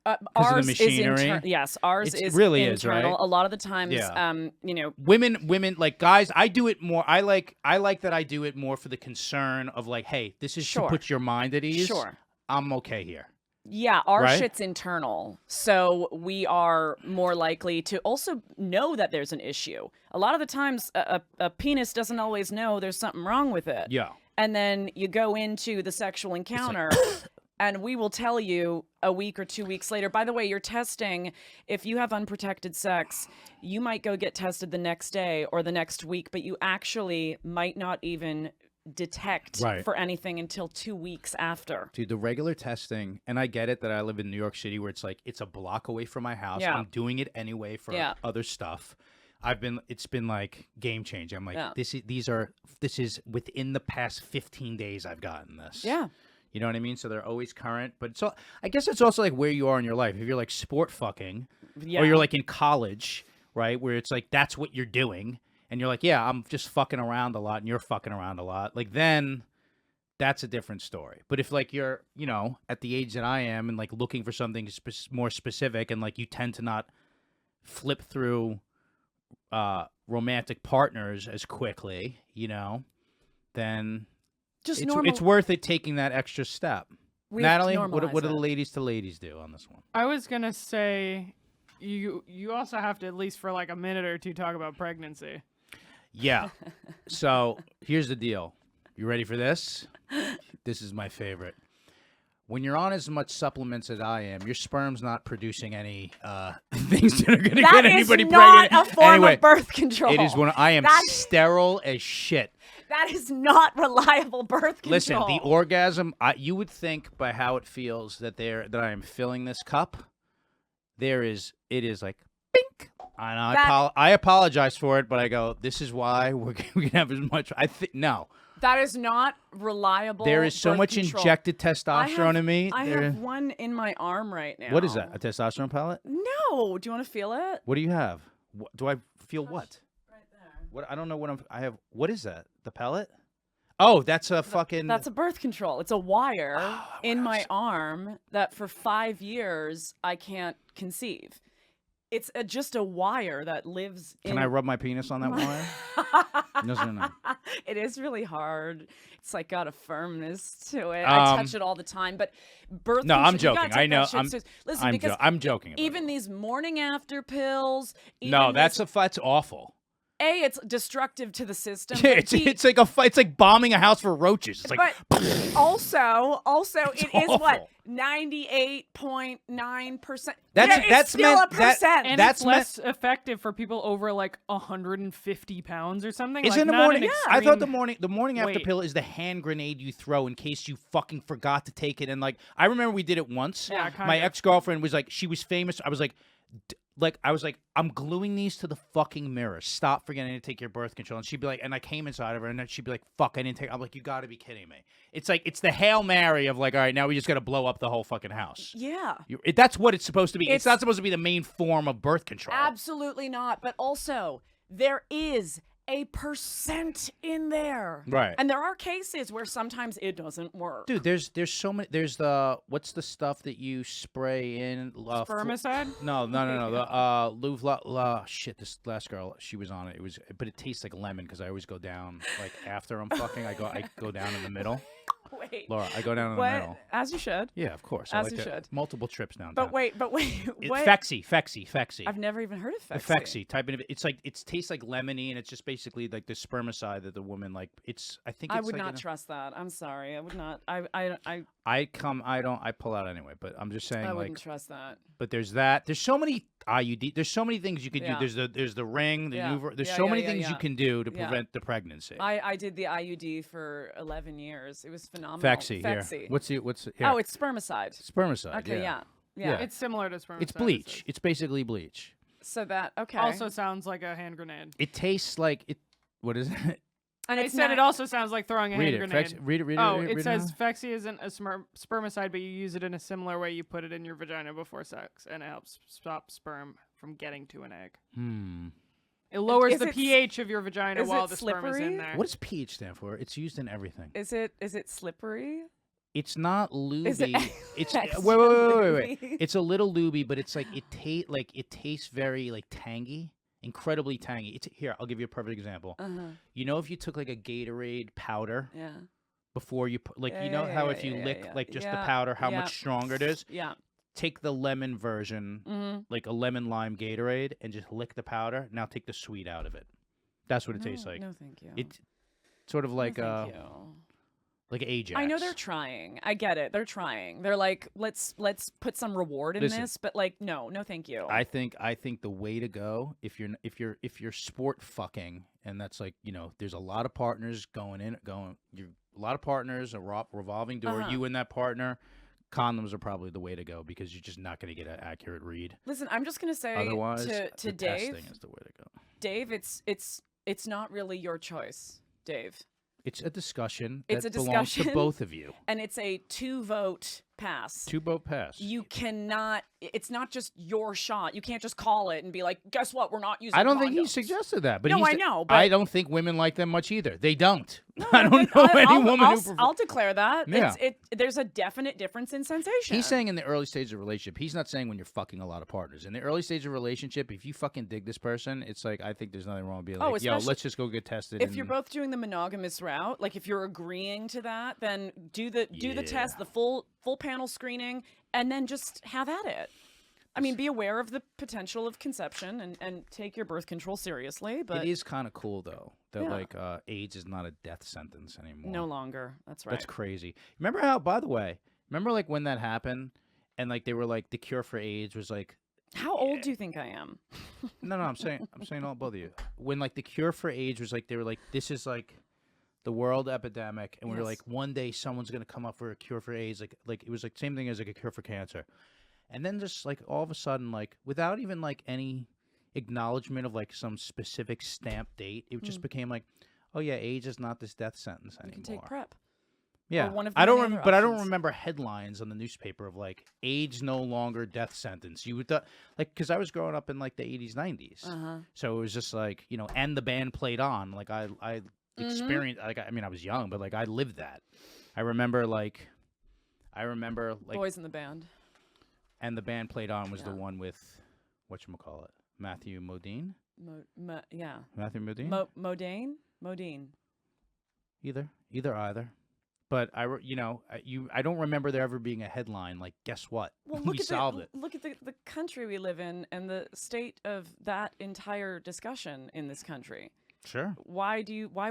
Ours of the machinery? is yes, ours It is really internal. is, right? A lot of the times, Yeah. women, like guys, I do it more. I like that I do it more for the concern of like, hey, this is to put your mind at ease. Sure. I'm okay here. Yeah, our Right? shit's internal. So we are more likely to also know that there's an issue. A lot of the times, a penis doesn't always know there's something wrong with it. Yeah. And then you go into the sexual encounter, and we will tell you a week or 2 weeks later, by the way, you're testing. If you have unprotected sex, you might go get tested the next day or the next week, but you actually might not even detect for anything until 2 weeks after. Dude, the regular testing, and I get it that I live in New York City where it's like it's a block away from my house. Yeah. I'm doing it anyway for other stuff. It's been like game changing. I'm like, this is within the past 15 days I've gotten this. Yeah. You know what I mean? So they're always current. But so I guess it's also like where you are in your life. If you're like sport fucking or you're like in college, right? Where it's like that's what you're doing. And you're like, yeah, I'm just fucking around a lot and you're fucking around a lot. Like then that's a different story. But if like you're, at the age that I am and like looking for something more specific and like you tend to not flip through romantic partners as quickly, then it's worth it taking that extra step. Natalie, what do the ladies to ladies do on this one? I was going to say you also have to at least for like a minute or two talk about pregnancy. Yeah. So here's the deal. You ready for this? This is my favorite. When you're on as much supplements as I am, your sperm's not producing any things that are going to get anybody pregnant. That is not a form of birth control. It is I am sterile as shit. That is not reliable birth control. Listen, the orgasm, you would think by how it feels that I am filling this cup, it is like, bink. I apologize for it, but I go, this is why we're going to have as much. No. That is not reliable. There is so much control. Injected testosterone in me. I have one in my arm right now. What is that? A testosterone pellet? No. Do you want to feel it? What do you have? Do I feel what? Right there. What? I don't know what I have. What is that? The pellet? Oh, that's a fucking... That's a birth control. It's a wire in my arm that for 5 years I can't conceive. It's just a wire that lives in... Can I rub my penis on that wire? No. It is really hard. It's like got a firmness to it. I touch it all the time. But birth control... No, I'm joking. I know. I'm joking about even these morning after pills... No, that's awful. A, it's destructive to the system. Yeah, it's like bombing a house for roaches. It's like, but also, it is awful. what 98.9%. That's still meant, a percent, and that's it's less effective for people over like 150 pounds or something. Is like, in the not morning? an I thought extreme the morning after weight. pill is the hand grenade you throw in case you fucking forgot to take it. And like, I remember we did it once. Yeah, My kinda. ex-girlfriend was like, she was famous. I was like, I'm gluing these to the fucking mirror. Stop forgetting to take your birth control. And she'd be like, and I came inside of her, and then she'd be like, fuck, I didn't take. I'm like, you got to be kidding me. It's like it's the Hail Mary of like, all right, now we just got to blow up the whole fucking house. Yeah. That's what it's supposed to be. It's not supposed to be the main form of birth control. Absolutely not. But also, there is a percent in there. Right. And there are cases where sometimes it doesn't work. Dude, there's so many. There's what's the stuff that you spray in? Spermicide? No. The shit. This last girl, she was on it. But it tastes like lemon because I always go down like after I'm fucking. I go down in the middle. Wait. Laura, I go down in the middle. As you should. Yeah, of course. As you should. Multiple trips down. But wait. What? Fexy. I've never even heard of Fexy. Fexy. Type in. It's like it tastes like lemony, and it's just basically like the spermicide that the woman like. I would not trust that. I'm sorry. I would not. I pull out anyway. But I'm just saying. I like, wouldn't trust that. But there's that. There's so many IUD. There's so many things you can Yeah. do. There's the ring. There's so many things you can do to prevent the pregnancy. I did the IUD for 11 years. It was phenomenal. Fexy. Here. What's here? Oh, it's spermicide. Spermicide. Okay, yeah. It's similar to spermicide. It's bleach. It's basically bleach. So that okay. Also sounds like a hand grenade. It tastes like it. What is it? And I said it also sounds like throwing a hand grenade. Read it. Oh, it says Fexy isn't a spermicide, but you use it in a similar way. You put it in your vagina before sex, and it helps stop sperm from getting to an egg. It lowers Is the it s- pH of your vagina is while it the sperm is slippery? in there. What does pH stand for? It's used in everything. Is it slippery? It's not Is it lubey. It's extra wait. lubey? It's a little lubey, but it's like it tastes very like tangy, incredibly tangy. It's here. I'll give you a perfect example. You know, if you took like a Gatorade powder Yeah. before you put, like, Yeah, you know yeah, how yeah, if you yeah, lick yeah. like just the Yeah, powder, how yeah. much stronger it is. Yeah. Take the lemon version, like a lemon lime Gatorade, and just lick the powder. Now take the sweet out of it. That's what it tastes like. No, thank you. It's sort of like no, thank you. like Ajax. I know they're trying. I get it. They're trying. They're like, let's put some reward in Listen. this, but like, no, thank you. I think the way to go if you're sport fucking, and that's like, you know, there's a lot of partners a lot of partners, a revolving door. You and that partner, condoms are probably the way to go because you're just not going to get an accurate read. Listen, I'm just gonna say Otherwise, to the Dave, testing is the way to go. Dave, it's not really your choice, Dave. It's a discussion. It's that a belongs to discussion. both of you. And it's a 2-vote pass. 2-vote pass. You cannot. It's not just your shot. You can't just call it and be like, "Guess what? We're not using." I don't think he condoms." suggested that, but No, he's I know, but- I don't think women like them much either. They don't. No, I don't know any woman I'll, who prefers. I'll declare that. Yeah. There's a definite difference in sensation. He's saying in the early stage of a relationship. He's not saying when you're fucking a lot of partners. In the early stage of a relationship, if you fucking dig this person, it's like, I think there's nothing wrong with being like, yo, especially let's just go get tested. if you're both doing the monogamous route, like if you're agreeing to that, then do the test, the full panel screening, and then just have at it. I mean, be aware of the potential of conception and take your birth control seriously. But it is kind of cool though that Yeah. like AIDS is not a death sentence anymore. no longer. That's right. That's crazy. Remember how? By the way, remember like when that happened, and like they were like the cure for AIDS was like. How old do you think I am? No, I'm saying all both of you. When like the cure for AIDS was like they were like, this is like the world epidemic, and we were Yes. like, one day someone's gonna come up for a cure for AIDS. Like it was like same thing as like a cure for cancer, and then just like all of a sudden, like without even like any acknowledgement of like some specific stamp date, it just became like, oh yeah, AIDS is not this death sentence You anymore. can take PrEP. Yeah, one of the I don't, many other but I don't options. remember headlines on the newspaper of like AIDS no longer death sentence. You would like because I was growing up in like the 80s, 90s, so it was just like, you know, and the band played on. Like I experienced, like I mean, I was young, but like I lived that. I remember like Boys in the band. and the band played on was the one with whatchamacallit, Matthew Modine. Yeah. Matthew Modine. Modine. Either. But I don't remember there ever being a headline like, guess what? Well, We solved it. Look at the country we live in and the state of that entire discussion in this country. Sure. Why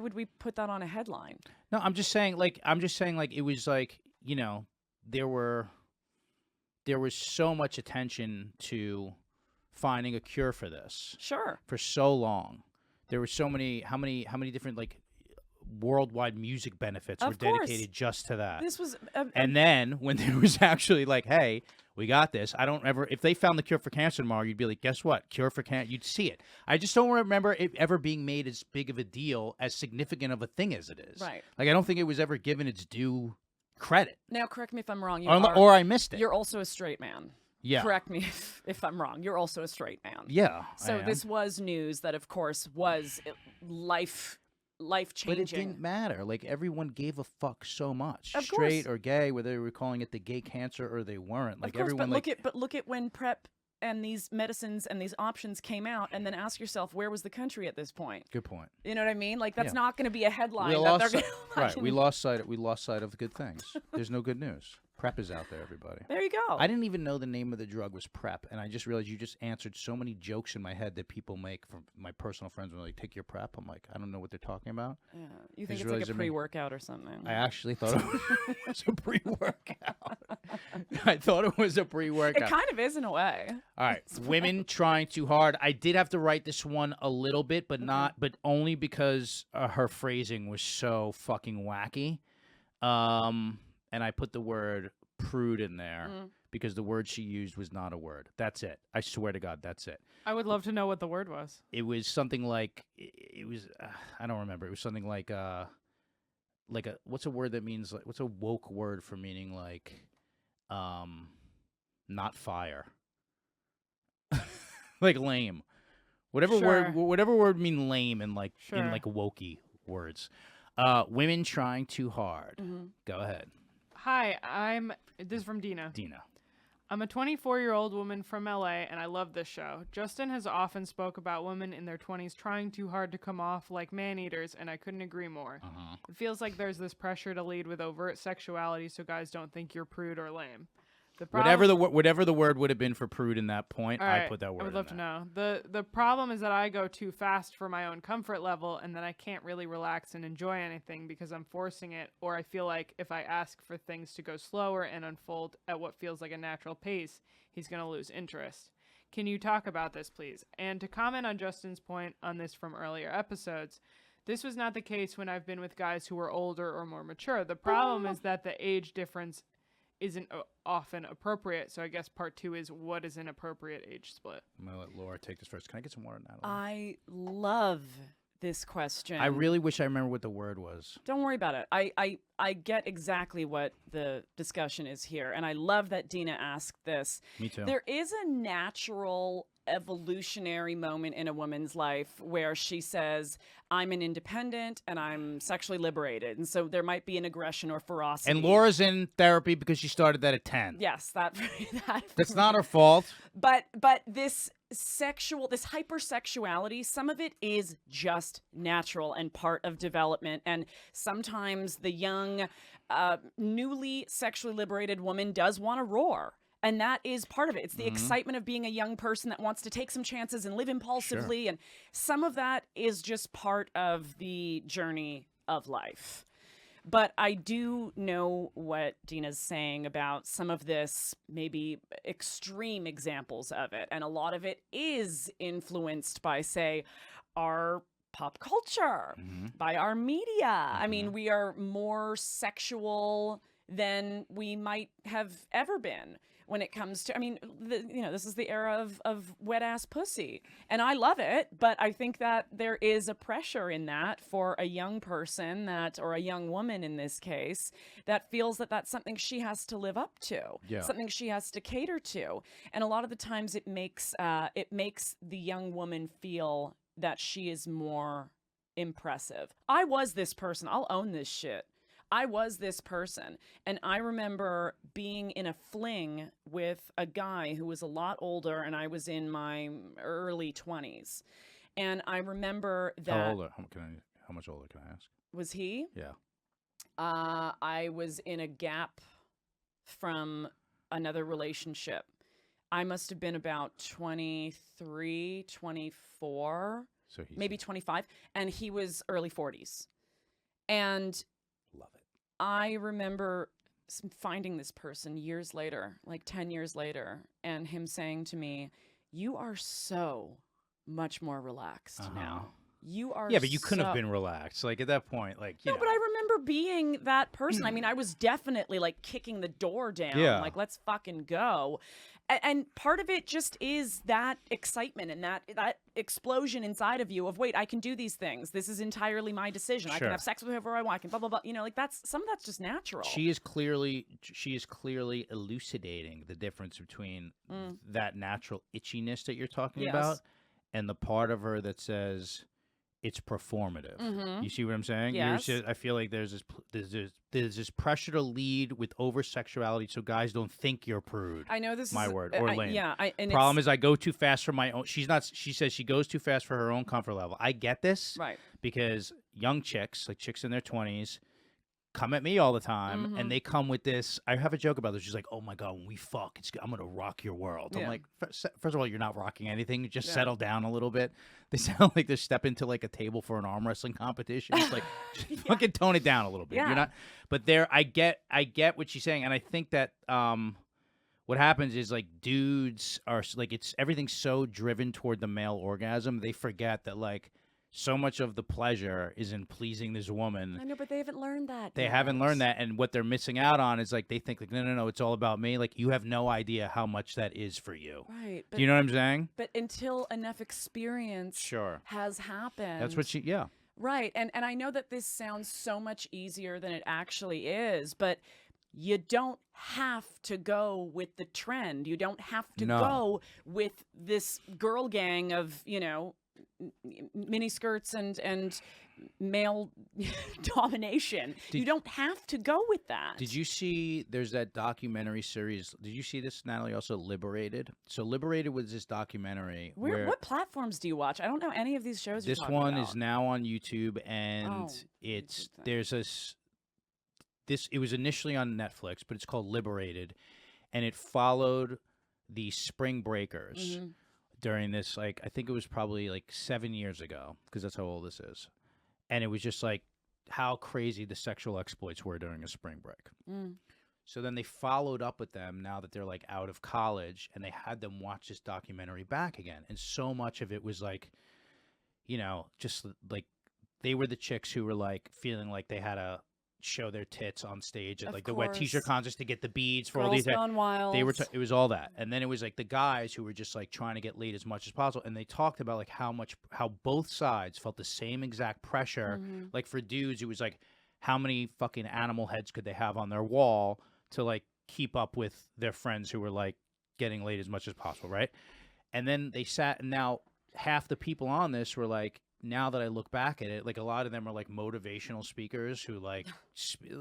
would we put that on a headline? No, I'm just saying like it was like, you know, there was so much attention to finding a cure for this Sure. for so long. There were so many how many different like worldwide music benefits were Of course. dedicated just to that. This was And then when there was actually like, hey, we got this. I don't ever, if they found the cure for cancer tomorrow, you'd be like, guess what? Cure for cancer. You'd see it. I just don't remember it ever being made as big of a deal, as significant of a thing as it is. Right. Like, I don't think it was ever given its due credit. Now, correct me if I'm wrong. Or I missed it. You're also a straight man. Yeah. Correct me if I'm wrong. You're also a straight man. Yeah. So I am. this was news that, of course, was life changing. But it didn't matter. Like, everyone gave a fuck so much. Of Straight course. or gay, whether they were calling it the gay cancer or they weren't. Like, of course, everyone, but look at when PrEP and these medicines and these options came out, and then ask yourself, where was the country at this point? good point. You know what I mean? Like, that's Yeah. not going to be a headline. We that lost, they're si- gonna right. We lost sight of good things. There's no good news. PrEP is out there, everybody. There you go. I didn't even know the name of the drug was PrEP, and I just realized you just answered so many jokes in my head that people make from my personal friends when they take your PrEP. I'm like, I don't know what they're talking about. Yeah. You think Just it's like realized a it made- pre-workout or something? I actually thought it was a pre-workout. I thought it was a It pre-workout. kind of is in a way. All right, women trying too hard. I did have to write this one a little bit, but but only because her phrasing was so fucking wacky. And I put the word prude in there because the word she used was not a word. That's it. I swear to God, that's it. I would love to know what the word was. It was something like it was. I don't remember. It was something like a what's a word that means like what's a woke word for meaning like not fire. Like lame. Whatever word mean lame in like Sure. in like wokey words. Women trying too hard. Go ahead, Hi, this is from Dina. Dina. I'm a 24-year-old woman from LA, and I love this show. Justin has often spoke about women in their 20s trying too hard to come off like man-eaters, and I couldn't agree more. It feels like there's this pressure to lead with overt sexuality so guys don't think you're prude or lame. Whatever the word would have been for prude in that point, I put that word. I would love in to know. The problem is that I go too fast for my own comfort level, and then I can't really relax and enjoy anything because I'm forcing it, or I feel like if I ask for things to go slower and unfold at what feels like a natural pace, he's going to lose interest. Can you talk about this, please? And to comment on Justin's point on this from earlier episodes, this was not the case when I've been with guys who were older or more mature. The problem is that the age difference isn't often appropriate. So I guess part 2 is, what is an appropriate age split? I'm going to let Laura take this first. Can I get some water, Natalie? I love this question. I really wish I remember what the word was. Don't worry about it. I get exactly what the discussion is here, and I love that Dina asked this. Me too. There is a natural evolutionary moment in a woman's life where she says, I'm an independent and I'm sexually liberated. And so there might be an aggression or ferocity. And Laura's in therapy because she started that at 10. Yes, That's not her fault. But this hypersexuality, some of it is just natural and part of development. And sometimes the young, newly sexually liberated woman does want to roar. And that is part of it. It's the excitement of being a young person that wants to take some chances and live impulsively. Sure. And some of that is just part of the journey of life. But I do know what Dina's saying about some of this, maybe extreme examples of it. And a lot of it is influenced by, say, our pop culture, by our media. I mean, we are more sexual than we might have ever been. When it comes to, I mean, this is the era of wet ass pussy, and I love it, but I think that there is a pressure in that for a young person or a young woman in this case, that feels that that's something she has to live up to, something she has to cater to, and a lot of the times it makes the young woman feel that she is more impressive. I was this person. I'll own this shit. I was this person, and I remember being in a fling with a guy who was a lot older, and I was in my early 20s. And I remember that... How older? How much older can I ask? Was he? Yeah. I was in a gap from another relationship. I must have been about 23, 24, so maybe 25, and he was early 40s. And... Love it. I remember finding this person years later, like 10 years later, and him saying to me, you are so much more relaxed now. You are but you couldn't have been relaxed. Like, at that point, like, you know. But I remember being that person. I mean, I was definitely, like, kicking the door down. Yeah. Like, let's fucking go. And part of it just is that excitement and that explosion inside of you of, wait, I can do these things. This is entirely my decision. Sure. I can have sex with whoever I want. I can blah, blah, blah. You know, like, some of that's just natural. She is clearly elucidating the difference between that natural itchiness that you're talking about and the part of her that says it's performative. You see what I'm saying? Yes. I feel like there's this pressure to lead with over sexuality so guys don't think you're prude. I know this my is word or lame. And problem is I go too fast for my own. She says she goes too fast for her own comfort level. I get this, right? Because young chicks, like chicks in their 20s, come at me all the time, and they come with this. I have a joke about this. She's like, "Oh my god, when we fuck, I'm gonna rock your world." I'm like, first of all, you're not rocking anything. Just settle down a little bit. They sound like they're stepping to like a table for an arm wrestling competition. It's like, fucking tone it down a little bit. You're not. But I get what she's saying, and I think that what happens is like dudes are like everything's so driven toward the male orgasm, they forget that like. So much of the pleasure is in pleasing this woman. I know, but they haven't learned that. They haven't learned that, and what they're missing out on is like they think like no, it's all about me. Like you have no idea how much that is for you. Right. Do you know what I'm saying? But until enough experience has happened. That's what Right. And I know that this sounds so much easier than it actually is, but you don't have to go with the trend. You don't have to go with this girl gang of, mini skirts and male domination. You don't have to go with that. Did you see, there's that documentary series. Did you see this, Natalie, also Liberated? So Liberated was this documentary. What platforms do you watch? I don't know any of these shows you're This talking one about. is now on YouTube, and it was initially on Netflix, but it's called Liberated, and it followed the spring breakers during this, like, I think it was probably like 7 years ago, because that's how old this is. And it was just like how crazy the sexual exploits were during a spring break. So then they followed up with them now that they're like out of college, and they had them watch this documentary back again. And so much of it was like, you know, just like they were the chicks who were like feeling like they had to show their tits on stage at like the wet t-shirt contest to get the beads for all these. Gone wild. They were. It was all that, and then it was like the guys who were just like trying to get laid as much as possible, and they talked about like how both sides felt the same exact pressure. Like for dudes, it was like how many fucking animal heads could they have on their wall to like keep up with their friends who were like getting laid as much as possible, right? And then they sat, and now half the people on this were like, now that I look back at it, like a lot of them are like motivational speakers who like,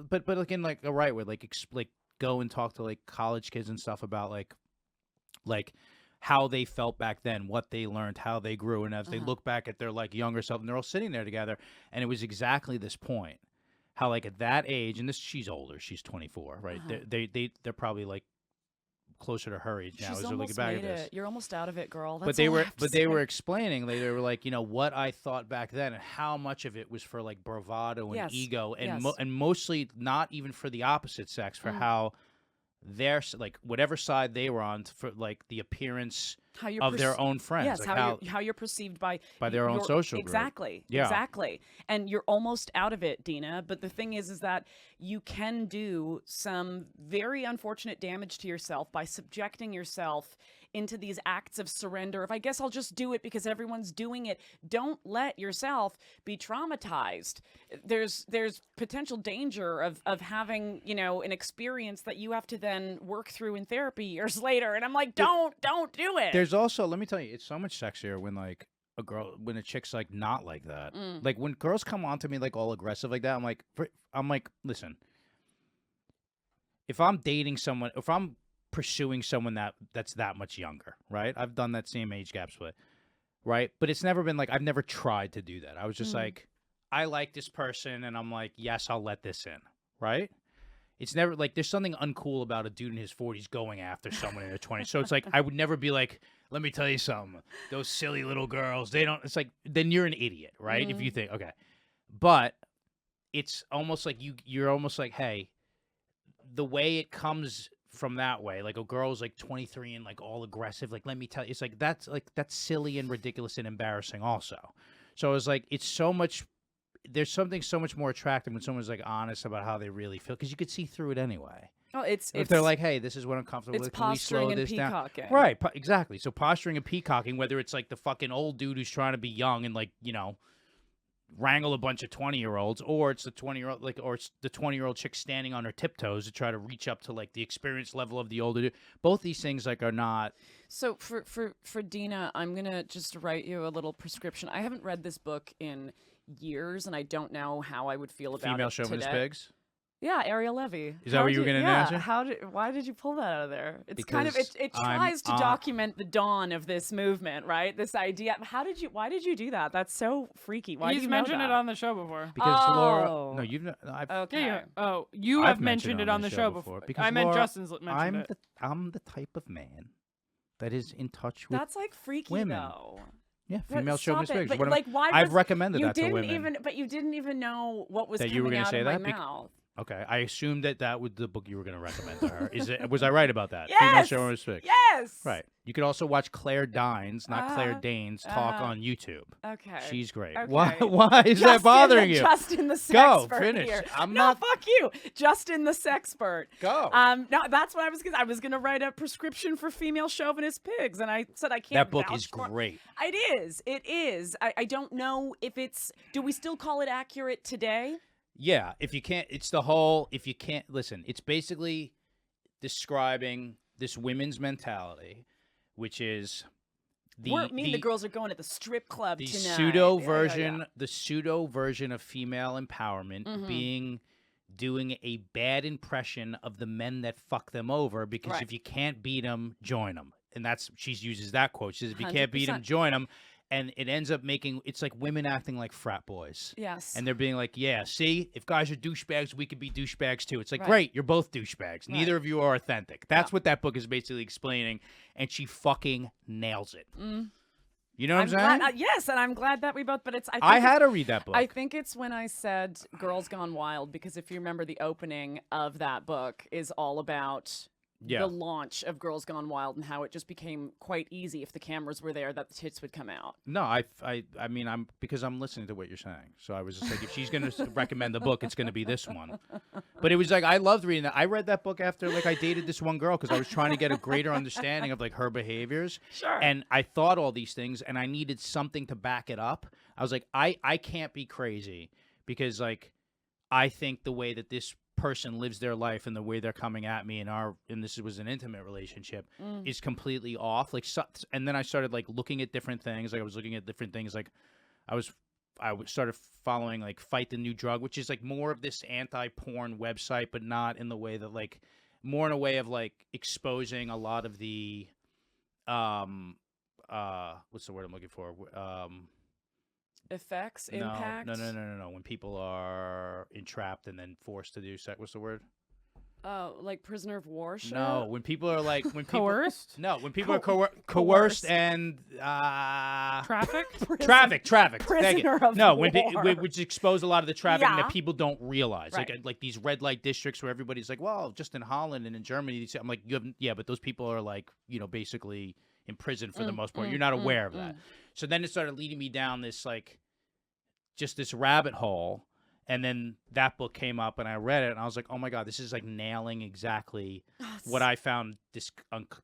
but like in like a right way, like go and talk to like college kids and stuff about like how they felt back then, what they learned, how they grew, and as they look back at their like younger self, and they're all sitting there together, and it was exactly this point, how like at that age, and she's older, she's 24, right? They're probably like closer to her age now. She's as they're almost looking back made at this. it. You're almost out of it, girl. But they were explaining, they were like, you know, what I thought back then and how much of it was for like bravado and ego, and and mostly not even for the opposite sex, for how their like whatever side they were on, for like the appearance of their own friends. Yes, like how you're perceived by their own social group. Exactly. Yeah. Exactly. And you're almost out of it, Dina. But the thing is that you can do some very unfortunate damage to yourself by subjecting yourself into these acts of surrender. If I guess I'll just do it because everyone's doing it. Don't let yourself be traumatized. There's potential danger of having, you know, an experience that you have to then work through in therapy years later. And I'm like, don't do it. There's also, let me tell you, it's so much sexier when like when a chick's like not like that. Like when girls come on to me like all aggressive like that, I'm like, listen, if I'm dating someone, if I'm pursuing someone that's that much younger, right? I've done that same age gap split, right? But it's never been like, I've never tried to do that. I was just like, I like this person, and I'm like, yes, I'll let this in, right? It's never like, there's something uncool about a dude in his 40s going after someone in their 20s. So it's like, I would never be like, let me tell you something, those silly little girls, they don't, it's like, then you're an idiot, right? If you think, okay. But it's almost like you're almost like, hey, the way it comes from that way, like a girl's like 23 and like all aggressive, like let me tell you, it's like that's silly and ridiculous and embarrassing also. So it's like, it's so much, there's something so much more attractive when someone's like honest about how they really feel, because you could see through it anyway. Oh, if they're like, hey, this is what I'm comfortable with, can we slow this down? Peacocking. Right, exactly. So posturing and peacocking, whether it's like the fucking old dude who's trying to be young and like, you know, wrangle a bunch of 20-year-olds, or it's the 20-year-old like, or it's the 20-year-old chick standing on her tiptoes to try to reach up to like the experience level of the older dude. Both these things like are not. So for Dina, I'm gonna just write you a little prescription. I haven't read this book in years, and I don't know how I would feel about Female it Chauvinist today. Pigs? Yeah, Ariel Levy. Is that what you were going to answer? Why did you pull that out of there? It's Because kind of it tries to document the dawn of this movement, right? This idea. Why did you do that? That's so freaky. Why did He's you know mentioned that? it on the show before. Because Laura, Oh. no, you've not. Okay. Yeah, oh, you I've have mentioned it on the show before. Because I meant Laura, Justin's mentioned it. I'm the type of man that is in touch with That's like freaky women. though. Yeah, But female stop chauvinist it. pigs. But, What am- like, why I've was- recommended you that to didn't women. but you didn't even know what was That coming you were gonna out say of that? my mouth. Okay, I assumed that was the book you were going to recommend to her. Was I right about that? Yes! Female chauvinist pigs. Yes. Right. You could also watch Claire Dines, not Claire Danes, talk uh-huh. on YouTube. Okay. She's great. Okay. Why is that bothering you? Justin the Go, sexpert finish. here. I'm no, not- fuck you. Justin the sexpert. Go. No, that's what I was gonna write a prescription for female chauvinist pigs, and I said I can't. That book vouch is for- great. It is. I don't know if it's. Do we still call it accurate today? Yeah, if you can't, it's the whole, if you can't, listen, it's basically describing this women's mentality, which is the girls are going to the strip club the tonight. pseudo Yeah, version, yeah. the pseudo version of female empowerment doing a bad impression of the men that fuck them over, because Right. if you can't beat them, join them. And that's, she uses that quote. She says, if you can't beat them, 100%. join them. And it ends up making, it's like women acting like frat boys. Yes. And they're being like, yeah, see, if guys are douchebags, we could be douchebags too. It's like, Right. great, you're both douchebags. Right. Neither of you are authentic. That's what that book is basically explaining. And she fucking nails it. You know what I'm saying? Glad, yes, and I'm glad that we both. But it's. I had to read that book. I think it's when I said "Girls Gone Wild" because if you remember, the opening of that book is all about the launch of Girls Gone Wild and how it just became quite easy if the cameras were there that the tits would come out. No, I mean, I'm listening to what you're saying. So I was just like, if she's gonna recommend the book, it's gonna be this one. But it was like, I loved reading that. I read that book after like I dated this one girl because I was trying to get a greater understanding of like her behaviors. Sure. And I thought all these things, and I needed something to back it up. I was like, I can't be crazy because like I think the way that this person lives their life and the way they're coming at me and this was an intimate relationship is completely off. Like, and then I started like looking at different things. Like I was looking at different things. Like I started following like Fight the New Drug, which is like more of this anti-porn website, but not in the way that like, more in a way of like exposing a lot of the, what's the word I'm looking for? Effects, No, impact. No. When people are entrapped and then forced to do sex, what's the word? Oh, like prisoner of war shit? No, when people are like Coerced? No, when people are coerced and Traffic? traffic. Thank you. Prisoner of No, war. which expose a lot of the trafficking Yeah. that people don't realize. Right. Like these red light districts where everybody's like, well, just in Holland and in Germany. I'm like, but those people are like, basically in prison for the most part. You're not aware of that. So then it started leading me down this like, just this rabbit hole. And then that book came up and I read it and I was like, oh my God, this is like nailing exactly what I found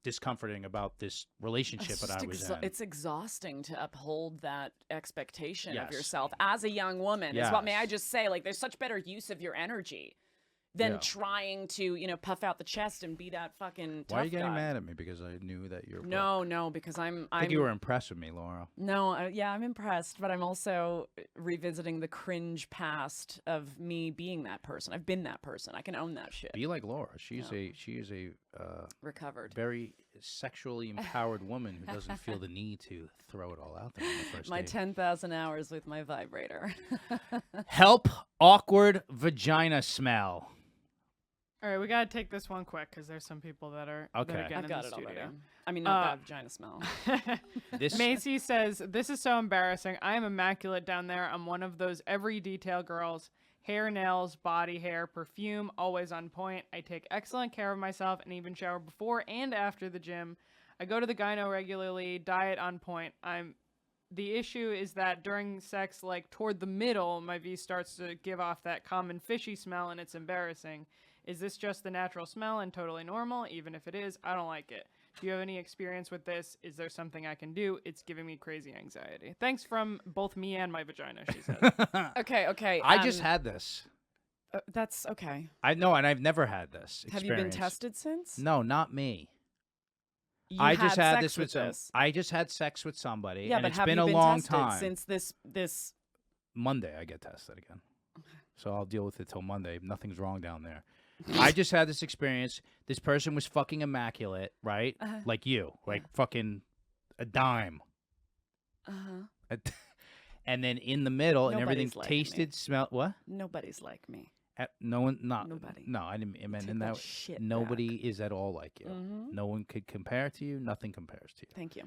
discomforting about this relationship that I was in. It's exhausting to uphold that expectation of Yes. yourself as a young woman. Is what may I just say, like there's such better use of your energy than trying to, puff out the chest and be that fucking tough Why are you getting guy. mad at me? Because I knew that you're No, because I think you were impressed with me, Laura. No, I'm impressed, but I'm also revisiting the cringe past of me being that person. I've been that person. I can own that shit. Be like Laura. She is a Recovered. very sexually empowered woman who doesn't feel the need to throw it all out there on the first My date. 10,000 hours with my vibrator. Help awkward vagina smell. All right, we got to take this one quick because there's some people that are Okay. that are getting I've in got the it studio. already. I mean, not that vagina smell. This Macy says, this is so embarrassing. I am immaculate down there. I'm one of those every detail girls. Hair, nails, body hair, perfume, always on point. I take excellent care of myself and even shower before and after the gym. I go to the gyno regularly, diet on point. The issue is that during sex, like toward the middle, my V starts to give off that common fishy smell and it's embarrassing. Is this just the natural smell and totally normal? Even if it is, I don't like it. Do you have any experience with this? Is there something I can do? It's giving me crazy anxiety. Thanks from both me and my vagina, she says. Okay. I just had this. That's okay. I know, and I've never had this. Have you been experience. tested since? No, not me. You I just had sex this with some. this. I just had sex with somebody, Yeah, and but it's have been you a been long tested time. since this? Monday, I get tested again, so I'll deal with it till Monday. Nothing's wrong down there. I just had this experience. This person was fucking immaculate, right? Like you, like fucking a dime. And then in the middle, and everything Nobody's like me. tasted, smelled. What? Nobody's like me. No one, not Nobody. No, I didn't. I mean, Take in that that, shit nobody back. is at all like you. Mhm. No one could compare to you. Nothing compares to you. Thank you.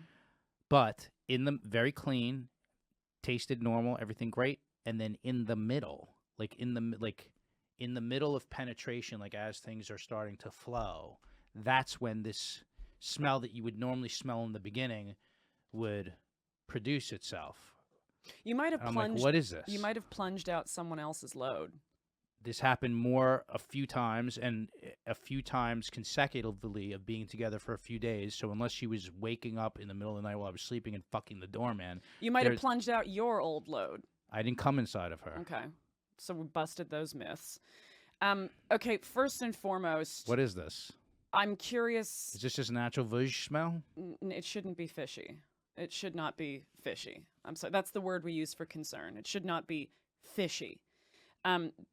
But in the very clean, tasted normal, everything great, and then in the middle, in the middle of penetration, like as things are starting to flow, that's when this smell that you would normally smell in the beginning would produce itself. You might have And I'm plunged. like, what is this? You might have plunged out someone else's load. This happened a few times, and a few times consecutively of being together for a few days. So unless she was waking up in the middle of the night while I was sleeping and fucking the doorman, You might have There's- plunged out your old load. I didn't come inside of her. Okay. So we busted those myths. Okay, first and foremost, What is this? I'm curious. Is this just natural vag smell? It shouldn't be fishy. It should not be fishy. I'm sorry. That's the word we use for concern. It should not be fishy.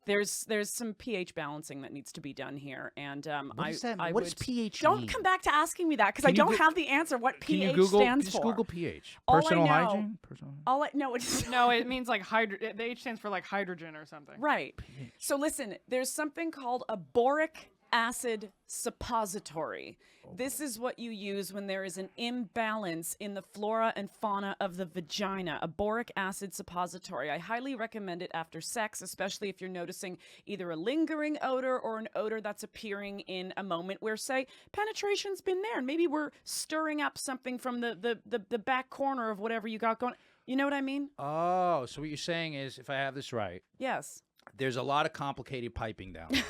There's some pH balancing that needs to be done here, and What does that mean? I What would, does pH Don't mean? come back to asking me that because I Can you don't have the answer. What Can you pH Google, stands just for? Google pH. All I Personal know- hygiene? Personal. No, it's No, it means like the H stands for like hydrogen or something. right. So listen, there's something called a boric acid suppository. This is what you use when there is an imbalance in the flora and fauna of the vagina. A boric acid suppository. I highly recommend it after sex, especially if you're noticing either a lingering odor or an odor that's appearing in a moment where, say, penetration's been there and maybe we're stirring up something from the back corner of whatever you got going. You know what I mean? Oh, so what you're saying is, if I have this right, Yes. there's a lot of complicated piping down there.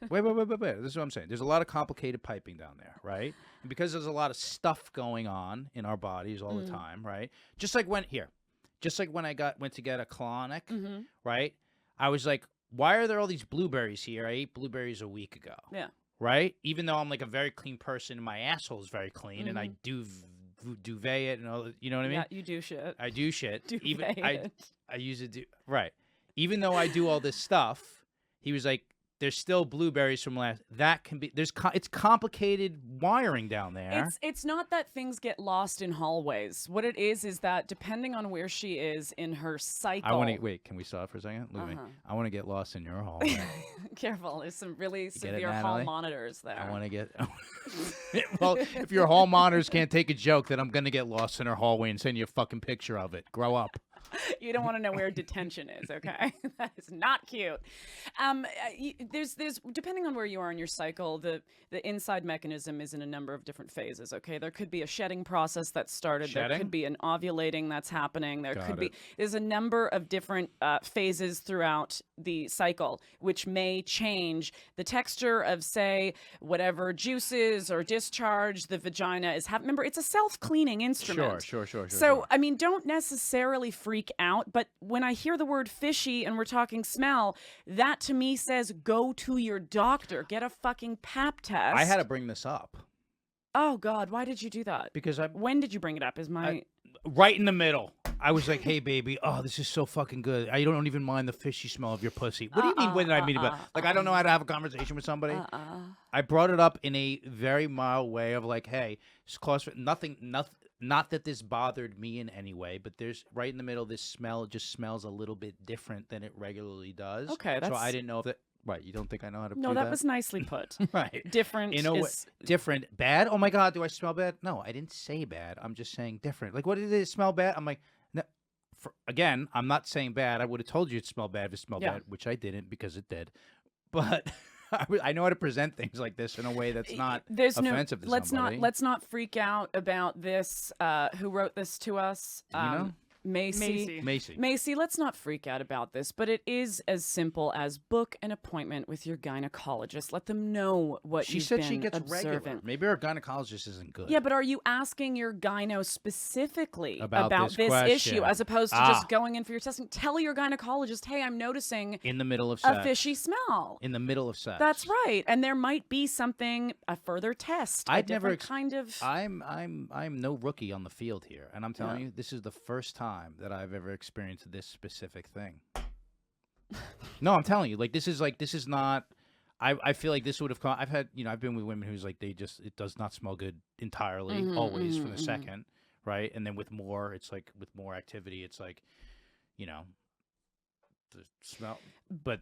Wait. This is what I'm saying. There's a lot of complicated piping down there, right? And because there's a lot of stuff going on in our bodies all the time, right? Just like when I went to get a colonic, right? I was like, why are there all these blueberries here? I ate blueberries a week ago. Yeah. Right? Even though I'm like a very clean person and my asshole is very clean and I do duvet it and all, you know what I mean? Yeah, you do shit. I do shit. Duvet it. I use it. Right. Even though I do all this stuff, he was like, there's still blueberries from last. That can be. It's complicated wiring down there. It's not that things get lost in hallways. What it is that depending on where she is in her cycle. I want to wait. Can we stop for a second? Look at me. I want to get lost in your hallway. Careful, there's some really it, severe hall Natalie? monitors there. I want to get. Well, if your hall monitors can't take a joke, then I'm gonna get lost in her hallway and send you a fucking picture of it. Grow up. You don't want to know where detention is, okay? That is not cute. There's depending on where you are in your cycle, the inside mechanism is in a number of different phases, okay? There could be a shedding process that started. Shedding? There could be an ovulating that's happening. There Got could it. be, there's a number of different phases throughout the cycle, which may change the texture of, say, whatever juices or discharge the vagina is having. Remember, it's a self-cleaning instrument. Sure. So, I mean, don't necessarily freak out, but when I hear the word fishy and we're talking smell, that to me says go to your doctor, get a fucking pap test. I had to bring this up Oh God, why did you do that? because When did you bring it up? Is my right in the middle. I was like, "Hey, baby, oh, this is so fucking good. I don't even mind the fishy smell of your pussy." What do you mean? When did I mean about? Like, I don't know how to have a conversation with somebody. I brought it up in a very mild way of like, "Hey, it's close for nothing. Not that this bothered me in any way, but there's right in the middle. This smell just smells a little bit different than it regularly does. Okay, so that's- I didn't know if that. Right, you don't think I know how to? No, do that was nicely put. right. Different You know what? is Different, bad. Oh my God, do I smell bad? No, I didn't say bad. I'm just saying different. Like, what did it smell bad? I'm like, no. Again, I'm not saying bad. I would have told you it smelled bad if it smelled Yeah. bad, which I didn't because it did. But I know how to present things like this in a way that's not offensive to somebody. Let's not freak out about this. Who wrote this to us? Do you know? Macy. Macy. Let's not freak out about this, but it is as simple as book an appointment with your gynecologist. Let them know what She you've said been she gets observing. regular. Maybe our gynecologist isn't good. Yeah, but are you asking your gyno specifically About this this issue question. as opposed to just going in for your testing? Tell your gynecologist, hey, I'm noticing In the middle of sex. a fishy smell. In the middle of sex. That's right, and there might be something, a further test, I've a never different kind of. I'm no rookie on the field here, and I'm telling you, this is the first time that I've ever experienced this specific thing. No, I'm telling you, this is not. I feel like this would have. I've had, I've been with women who's like it does not smell good entirely, always from the second, right? And then with more, it's like with more activity, it's like, the smell. But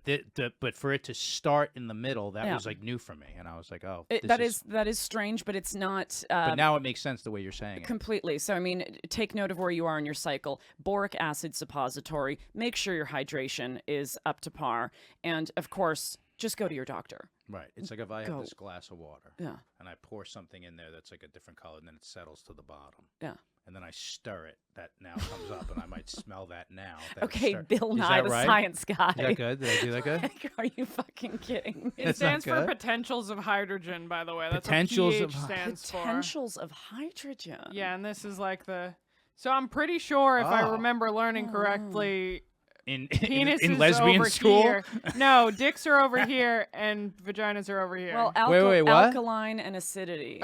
but for it to start in the middle, that was like new for me, and I was like, oh, that is strange, but it's not. But now it makes sense the way you're saying it. Completely. So, I mean, take note of where you are in your cycle. Boric acid suppository. Make sure your hydration is up to par, and of course, just go to your doctor. Right. It's like if I have this glass of water, Yeah. and I pour something in there that's like a different color, and then it settles to the bottom. Yeah. And then I stir it. That now comes up, and I might smell that now. that Okay, it's Bill Is Nye, that the right? science guy. Is that good? Did I do that good? Are you fucking kidding me? It That's not stands for good. potentials of hydrogen, by the way. That's Potentials what of pH stands for. Potentials of hydrogen. Yeah, and this is like the. So I'm pretty sure if I Oh. remember learning correctly, In penis in is lesbian over school. here. No, dicks are over here and vaginas are over here. Well, Wait, what? alkaline and acidity.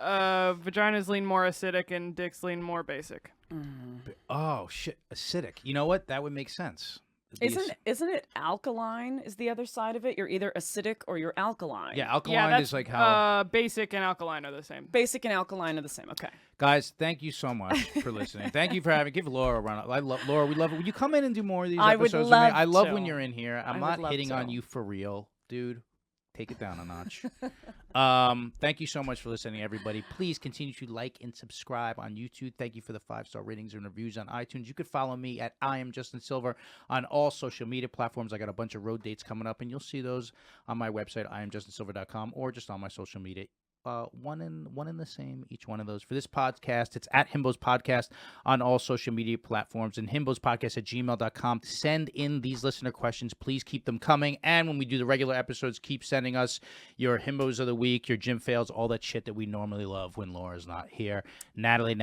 Vaginas lean more acidic and dicks lean more basic. Oh shit, acidic. You know what? That would make sense. Isn't it alkaline is the other side of it? You're either acidic or you're alkaline. Yeah, alkaline is like how. Basic and alkaline are the same. Basic and alkaline are the same. Okay. Guys, thank you so much for listening. Thank you for having. Give Laura a run. I love Laura. We love it. Will you come in and do more of these I would episodes with me? love I love to. when you're in here. I'm I not would love hitting on to. you for real, dude. Take it down a notch. Thank you so much for listening, everybody. Please continue to like and subscribe on YouTube. Thank you for the 5-star ratings and reviews on iTunes. You could follow me at I am Justin Silver on all social media platforms. I got a bunch of road dates coming up, and you'll see those on my website, IamJustinSilver.com, or just on my social media. One in the same, each one of those. For this podcast, it's at Himbos Podcast on all social media platforms, and himbospodcast@gmail.com. Send in these listener questions. Please keep them coming. And when we do the regular episodes, keep sending us your Himbos of the week, your gym fails, all that shit that we normally love when Laura's not here. Natalie.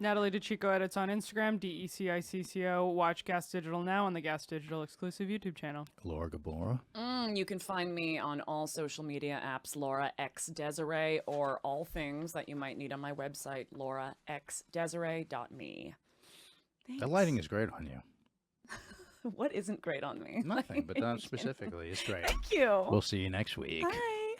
Natalie DeChico edits on Instagram, DECICCO. Watch Gas Digital now on the Gas Digital exclusive YouTube channel. Laura Gabora. You can find me on all social media apps, Laura X Desiree, or all things that you might need on my website, lauraxdesiree.me. Thanks. That lighting is great on you. What isn't great on me? Nothing, but not specifically. It's great. Thank you. We'll see you next week. Bye.